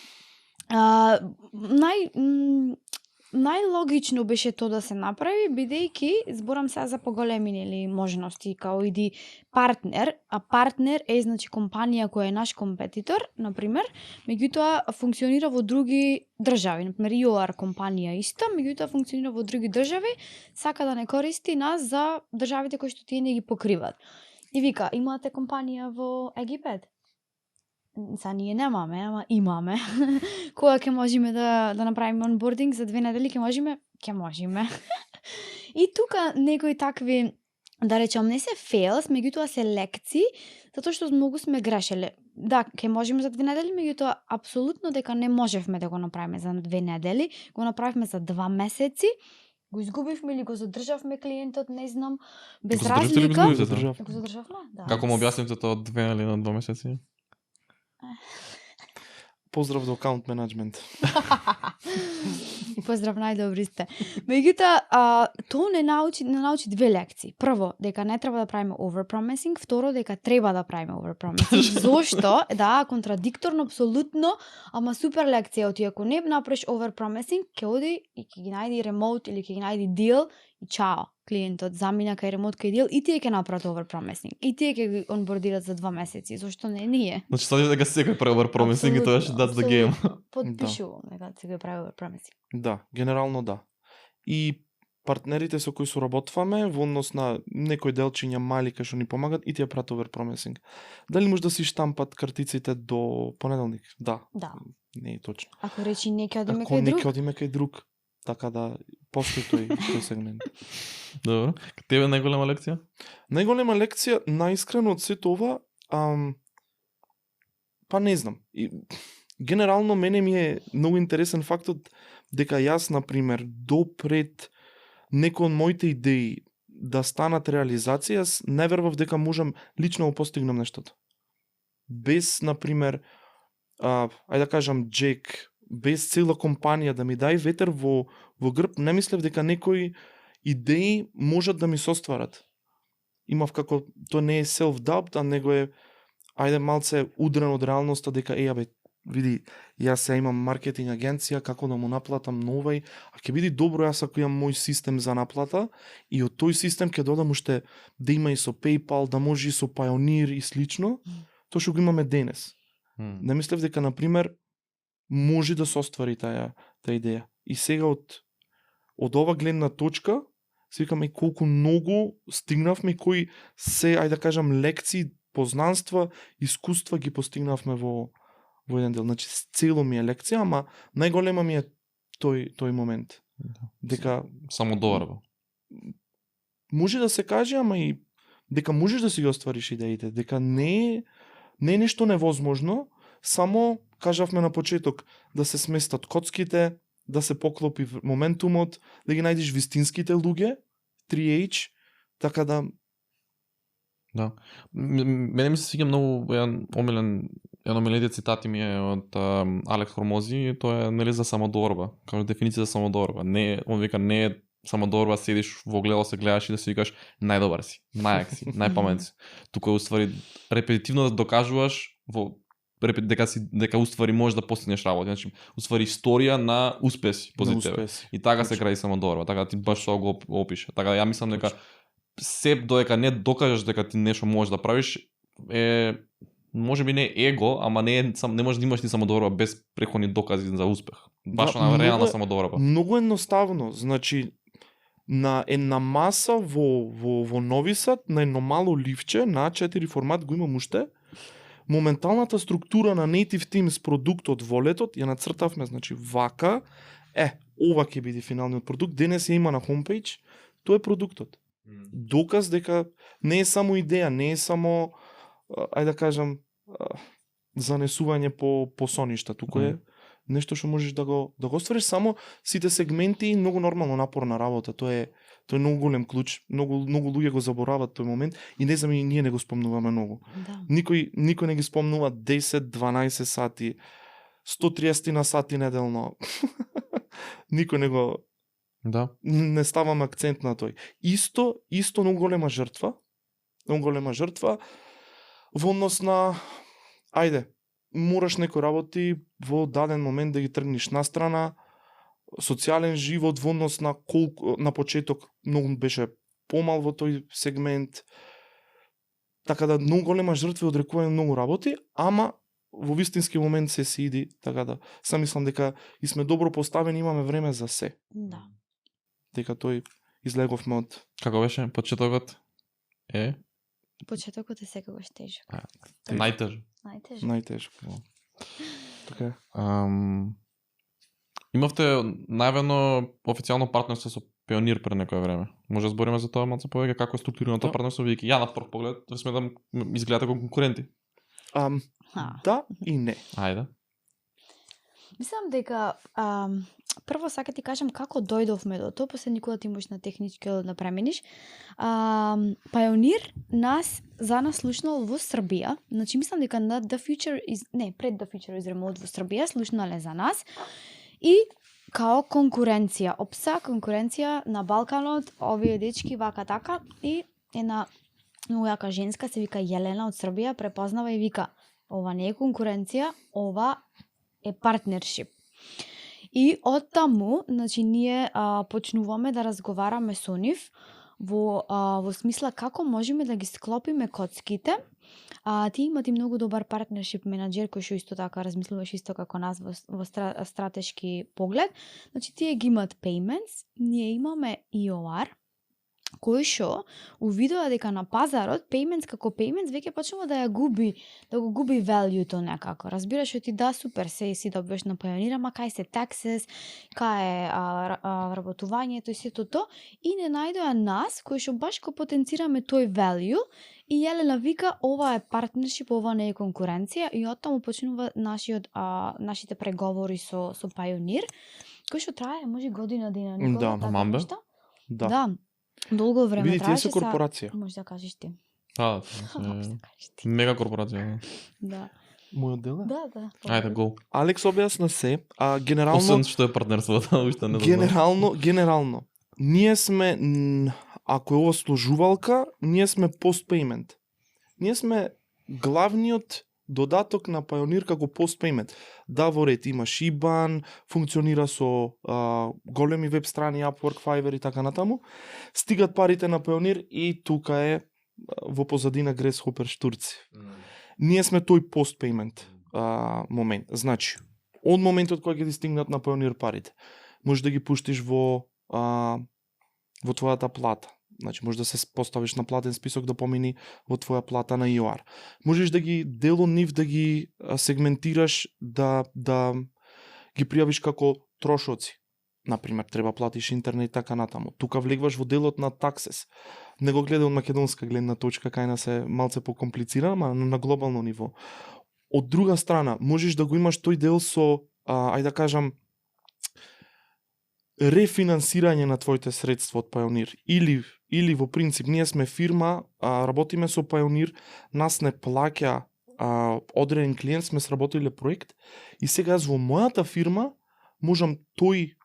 најлогично беше тоа да се направи, бидејќи зборам сега за поголеми нели можности, као иди партнер, а партнер е значи компанија која е наш компетитор, на пример, меѓутоа функционира во други држави, на пример UR компанија иста, меѓутоа функционира во други држави, сака да не користи нас за државите кои што тие не ги покриват. И вика, имате компанија во Египет? Са ние немаме, ама имаме. Кога ќе можеме да направиме онбординг за 2 недели, ќе можеме. И тука некои такви, да речам, не се fails, меѓутоа се лекции, затоа што многу сме грешеле. Да, ќе можеме за 2 недели, меѓутоа апсолутно дека не можевме да го направиме за 2 недели, го направивме за 2 месеци. Го изгубивме или го задржавме клиентот, не знам, без Го задржавте ли разлика. го изгубивте? Го задржавме? Да. Како му објаснивте тоа од 2 или на 2 месеци? Поздрав до акаунт менеджмент. Поздрав, најдобри сте. Меѓутоа, тоа не научи 2 лекции. Прво, дека не треба да правиме overpromising, второ, дека треба да правиме overpromising. Зошто? Да, контрадикторно, апсолутно, ама супер лекција. Оти ако не направиш overpromising, ќе оди и ќе ги најди ремоут или ќе ги најди дил и чао. Клиентот замина кај ремонт кај дел и тие ќе направат overpromising. И тие ќе ги онбордират за 2 месеци, зошто не ние? Значи сади дека секој прави overpromising и тоа that's the game. Подпишувам дека се го прави overpromising. Да, генерално да. И партнерите со кои соработваме во однос на некои делчиња мали кај што ни помагат и тие прават overpromising. Дали може да си штампат картиците до понеделник? Да. Да. Не е точно. Ако речи не ќе одиме Ако кај не друг, ќе одиме кај друг, така да постои тој сегмент. Добро. Тебе најголема лекција? Најголема лекција, најискрено од сето ова, па не знам. Генерално мене ми е многу интересен фактот дека јас, на пример, допред некои од моите идеи да станат реализација, јас не вервав дека можам лично да постигнам нештото. Без, на пример, ајде да кажам, Джек, без цела компанија да ми дај ветер во грб, не мислев дека некои идеи можат да ми се остварат. Имав како, тоа не е self-doubt, а него е, ајде малце удрен од реалноста, дека види, јас се имам маркетинг агенција, како да му наплатам новај, а ќе биде добро јас ако имам мој систем за наплата и од тој систем ќе додам уште да има и со PayPal, да може и со Payoneer и слично, тоа што го имаме денес. Не мислев дека, на пример, може да се оствари таа идеја. И сега од ова гледна точка, се викаме колку многу стигнавме, кои се, ајде да кажам, лекции, познанства, искуства ги постигнавме во еден дел. Значи, цело ми е лекција, ама најголема ми е тој момент. Дека самодоверба. Може да се каже, ама и дека можеш да си ги оствариш идеите, дека не е нешто невозможно, само кажавме на почеток да се сместат коцките, да се поклопи моментумот, да ги најдеш вистинските луѓе, 3H, така да. Да. Мене ми се свиѓа многу еден омилен цитати ми е од Алекс Хормози, тоа е нели за самодоверба, како дефиниција за самодоверба. Не, он вика не е самодоверба седиш во огледало се гледаш и да си викаш најдобар си, најак си, најпаметен си. Тука уствари репетитивно да докажуваш дека уствари можеш да постигнеш работа. Значи, уствари историја на успеси позитив. И така се крај самодоверба, така ти баш тоа го опише. Така ја мислам дека се додека не докажеш дека ти нешто можеш да правиш можеби не его, ама не можеш да имаш ни самодоверба без преходни докази за успех. Баш на реална самодоверба. Многу едноставно, значи на една маса во Нови Сад, на едно мало ливче на А4 формат го имам уште. Моменталната структура на Native Teams продуктот во летот ја нацртавме, значи вака, ова ќе биде финалниот продукт, денес ја има на хомпејдж, тоа е продуктот. Доказ дека не е само идеја, не е само, ајде да кажам, занесување по соништа, туку е нешто што можеш да го оствариш, само сите сегменти и многу нормално напорна работа, тоа е многу голем клуч, многу луѓе го заборават тој момент и не знам и ние не го спомнуваме многу. Да. Никој не ги спомнува 10-12 сати, 130 на сати неделно. Никој не го не ставам акцент на тој. Исто многу голема жртва во однос на мораш некои работи во даден момент да ги тргнеш настрана, социјален живот во однос на колку на почеток многу беше помал во тој сегмент. Така да многу голема жртва и одрекување многу работи, ама во вистински момент се иди, така да сам мислам дека и сме добро поставени, имаме време за се. Да. Дека тој излеговме од Како беше почетокот? Почетокот е секогаш тежок. Најтежок. Најтежок. најтешко. Така е. Имавте најавено официјално партнерство со Пионир пред некое време. Може да збориме за тоа малку повеќе, како е структурирано тоа Да. партнерство, веќе ја на прв поглед сметам изгледате како конкуренти. Да и не. Ајде. Мислам дека прво сака ти кажам како дојдовме до тоа, после никога ти можеш на технички да премениш. Пионир за нас слушнал во Србија. Значи мислам дека на The Future is пред The Future is Remote во Србија слушнале за нас и као конкуренција, конкуренција на Балканот, овие дечки вака така и една многу јака женска се вика Јелена од Србија препознава и вика ова не е конкуренција, ова е партнершип. И од таму, значи ние почнуваме да разговараме со нив во смисла како можеме да ги склопиме коцките. Тие имат и многу добар партнершип менаџер кој што исто така размислуваш исто како нас во стратешки поглед. Значи тие ги имат payments, ние имаме EOR, кој што увидува дека на пазарот payments како payments веќе почнува да го губи value-то некако. Разбираш што ти да супер си добиваш на Пионир, ама кај се taxes, кај е работувањето и сето тоа и не најдоа нас кои што баш го потенцираме тој value и Јелена вика ова е партнершип, ова не е конкуренција и оттаму почнува нашите преговори со Пионир, кој што трае може година дена Да, така мамбе. нешто. Да. Да. Долго време Види, тие траеше се корпорација. Може да кажеш ти. Да, Можеш да кажеш ти. мега корпорација. Да. Мојот дел е? Да. Ајде, гол. Алекс објасна се, генерално Освен што е партнерството, уште не знам. генерално ние сме ако е ова сложувалка, ние сме постпеймент. Ние сме главниот додаток на Пионир како постпеймент. Да, во ред имаш IBAN, функционира со големи веб страни, Upwork, Fiverr и така натаму. Стигат парите на Пионир и тука е во позадина Grasshopper штурци. Ние сме тој постпеймент момент. Значи, од моментот кога ќе ти стигнат на Пионир парите, можеш да ги пуштиш во твојата плата. Значи, можеш да се поставиш на платен список да помини во твоја плата на EOR. Можеш да ги дел од нив да ги сегментираш, да ги пријавиш како трошоци. Например, треба платиш интернет и така натаму. Тука влегваш во делот на taxes. Не го гледа од македонска гледна точка, кај нас е малце покомплицирано, ама на глобално ниво. Од друга страна, можеш да го имаш тој дел со, ајде да кажам, рефинансирање на твоите средства од Пионир. Или во принцип, ние сме фирма, работиме со Пионир, нас не плаќа одреден клиент, сме сработиле проект и сега јас во мојата фирма можам тој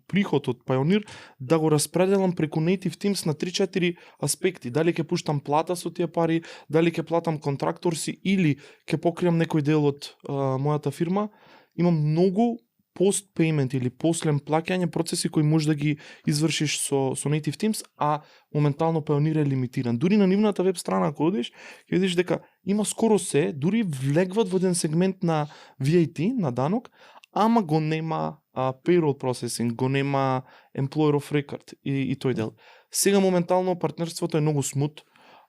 приход од Пионир да го распределам преку Native Teams на 3-4 аспекти. Дали ќе пуштам плата со тие пари, дали ќе платам контракторси или ќе покријам некој дел од мојата фирма. Имам многу пост-пеймент или послен плаќање процеси кои можеш да ги извршиш со Native Teams, а моментално Pionir е лимитиран. Дури на нивната веб страна ако одиш, ќе видиш дека има скоро се, дури влегват во еден сегмент на VAT, на данок, ама го нема payroll processing, го нема employer of record и тој дел. Сега моментално партнерството е многу смут.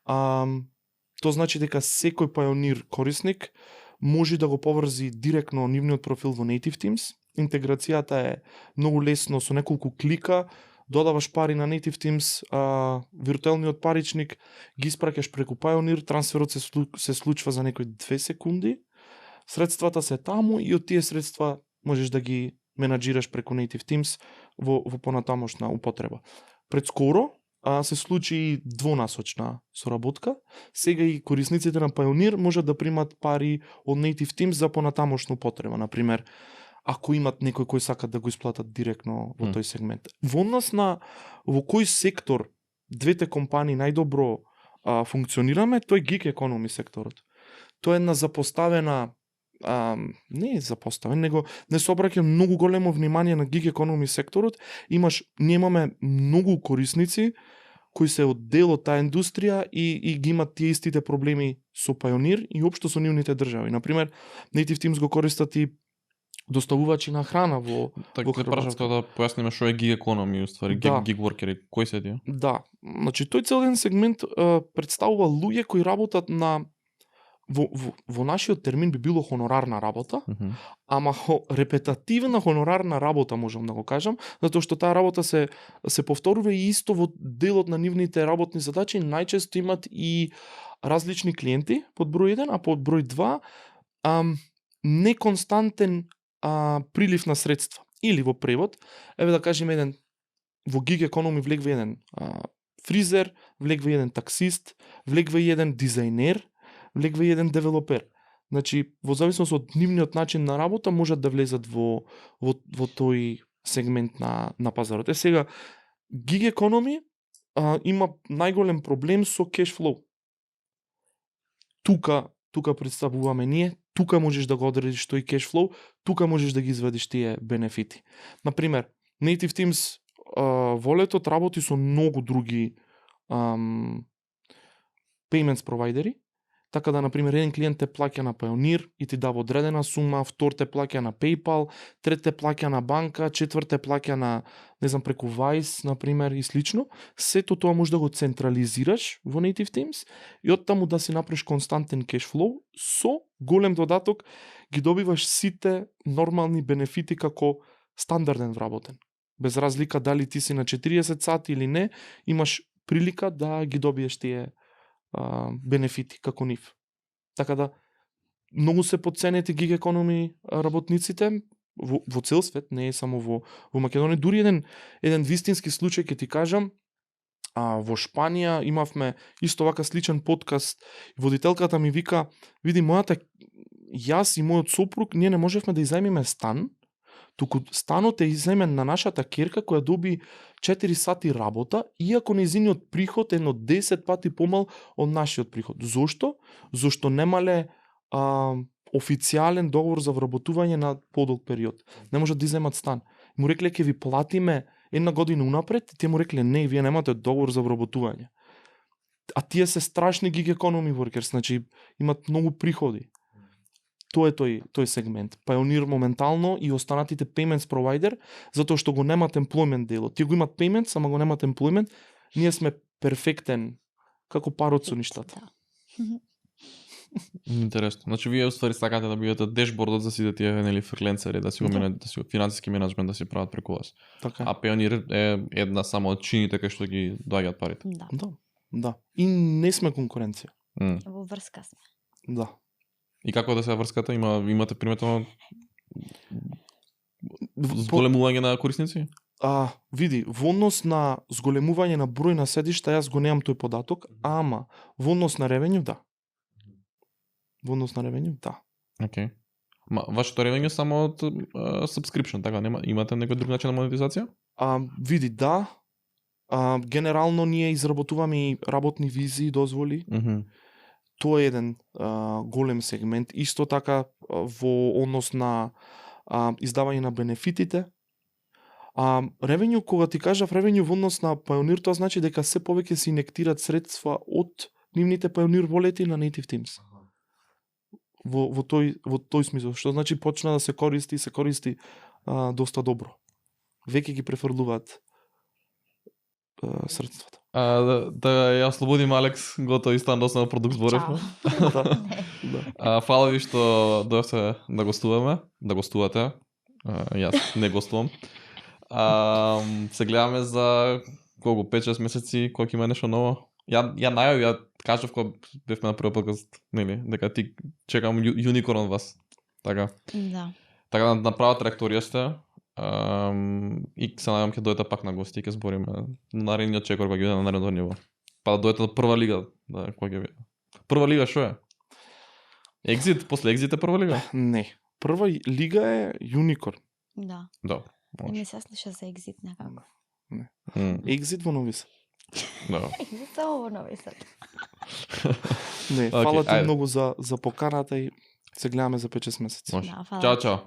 Тоа значи дека секој Pionir корисник може да го поврзи директно нивниот профил во Native Teams. Интеграцијата е многу лесно, со неколку клика, додаваш пари на Native Teams, виртуелниот паричник, ги испраќаш преку Pionir, трансферот се случува за некои 2 секунди, средствата се таму и од тие средства можеш да ги менаџираш преку Native Teams во понатамошна употреба. Пред скоро се случи и двонасочна соработка. Сега и корисниците на Pionir можат да примат пари од Native Teams за понатамошна употреба. Например, ако имат некој кој сакат да го исплатат директно во тој сегмент. Во однос на во кој сектор двете компании најдобро функционираме, тој гиг економи секторот. Тоа е една запоставена не е запоставен, него не се обраќа многу големо внимание на гиг економи секторот. Ние имаме многу корисници кои се од дел од таа индустрија и ги имат тие истите проблеми со Pioneer и општо со нивните држави. Например, Native Teams го користат и доставувачи на храна во Така во те прашав тоа да појасниме што е гиг економија, уствари, Да. гиг воркери, кои се тие? Да, значи тој цел еден сегмент представува луѓе кои работат на во нашиот термин би било хонорарна работа, ама репетативна хонорарна работа можам да го кажам, затоа што таа работа се повторува и исто во делот на нивните работни задачи, најчесто имат и различни клиенти под број 1, а под број 2 неконстантен прилив на средства. Или во превод, еве да кажеме еден во гиг економи влегва еден фризер, влегва еден таксист, влегва и еден дизајнер, влегва и еден девелопер. Значи, во зависност од нивниот начин на работа можат да влезат во тој сегмент на пазарот. Сега, гиг економи има најголем проблем со кеш флоу. Тука представуваме ние, тука можеш да го одредиш тој кеш флоу, тука можеш да ги извадиш тие бенефити. Например, Native Teams волетот работи со многу други payments провайдери, така да, например, еден клиент те плаќа на Pioneer и ти дава одредена сума, втор те плаќа на PayPal, трет те плаќа на банка, четврт те плаќа на, не знам, преку Wise, например, и слично. Сето тоа може да го централизираш во Native Teams и од таму да си направиш константен кеш флоу, со голем додаток ги добиваш сите нормални бенефити како стандарден вработен. Без разлика дали ти си на 40 сати или не, имаш прилика да ги добиеш тие бенефити како нив. Така да, многу се подценети гиг економи работниците во цел свет, не е само во Македонија. Дури еден вистински случај ќе ти кажам, во Шпанија имавме исто вака сличен подкаст. Водителката ми вика, види, јас и мојот сопруг, ние не можевме да изајмиме стан, туку станот е изајмен на нашата керка која доби 4 сати работа, иако нејзиниот приход е едно 10 пати помал од нашиот приход. Зошто? Зошто немале официјален договор за вработување на подолг период. Не можат да изајмат стан. Му рекле ќе ви платиме една година унапред, и тие му рекле не, вие немате договор за вработување. А тие се страшни гиг економи workers, значи имат многу приходи. Тоа е тој сегмент. Pioneer моментално и останатите payments provider, затоа што го немат employment делот. Тие го имат payments, ама го немат employment. Ние сме перфектен како парот со ништата. Интересно. Значи вие уствари сакате да бидете дешбордот за сите тие нели фриленсери, да си го менат, да си финансиски менаџмент да си прават преку вас. Така. А Pioneer е една само од чините кај што ги доаѓаат парите. Да. И не сме конкуренција. Во врска сме. Да. И како да се врската? Имате приметно зголемување на корисници? Види, во однос на зголемување на број на седишта, јас го немам тој податок, ама во однос на ревењу, да. Во однос на ревењу, да. Океј. Вашето ревењу само од subscription, така? Имате некој друг начин на монетизација? Види, да. Генерално ние изработуваме и работни визи и дозволи. Тоа е еден голем сегмент. Исто така во однос на издавање на бенефитите. Ревењу, кога ти кажав ревењу во однос на Pioneer, тоа значи дека се повеќе се инектират средства од нивните Pioneer волети на Native Teams. Во тој смисол, што значи почна да се користи доста добро. Веќе ги префрлуваат средствата. Да ја ослободим Алекс, готови станосно продукт зборевме. Фала ви што дојавте да гостуваме, да гостувате. Јас не гостувам. Се гледаме за колку 5-6 месеци кога ќе има нешто ново. Ја кажав кога бевме на првиот подкаст, нели, дека ти чекам юникорн од вас. Така. Да. Така да направат реакторија сте. И се надевам ќе дојдете пак на гости и ќе збориме на наредниот чекор кога ќе биде на наредното ниво. Па да дојдете до прва лига, кога ќе биде. Прва лига што е? Екзит, после екзит е прва лига? Не. Прва лига е Unicorn. Да. Да. Не се слуша за екзит некако. Не. Екзит во Нови Сад. Да. Екзит само во Нови Сад. Не, фала ти многу за поканата и Се гледаме за 5-6 месеци. Може. Да, фала. Чао, чао.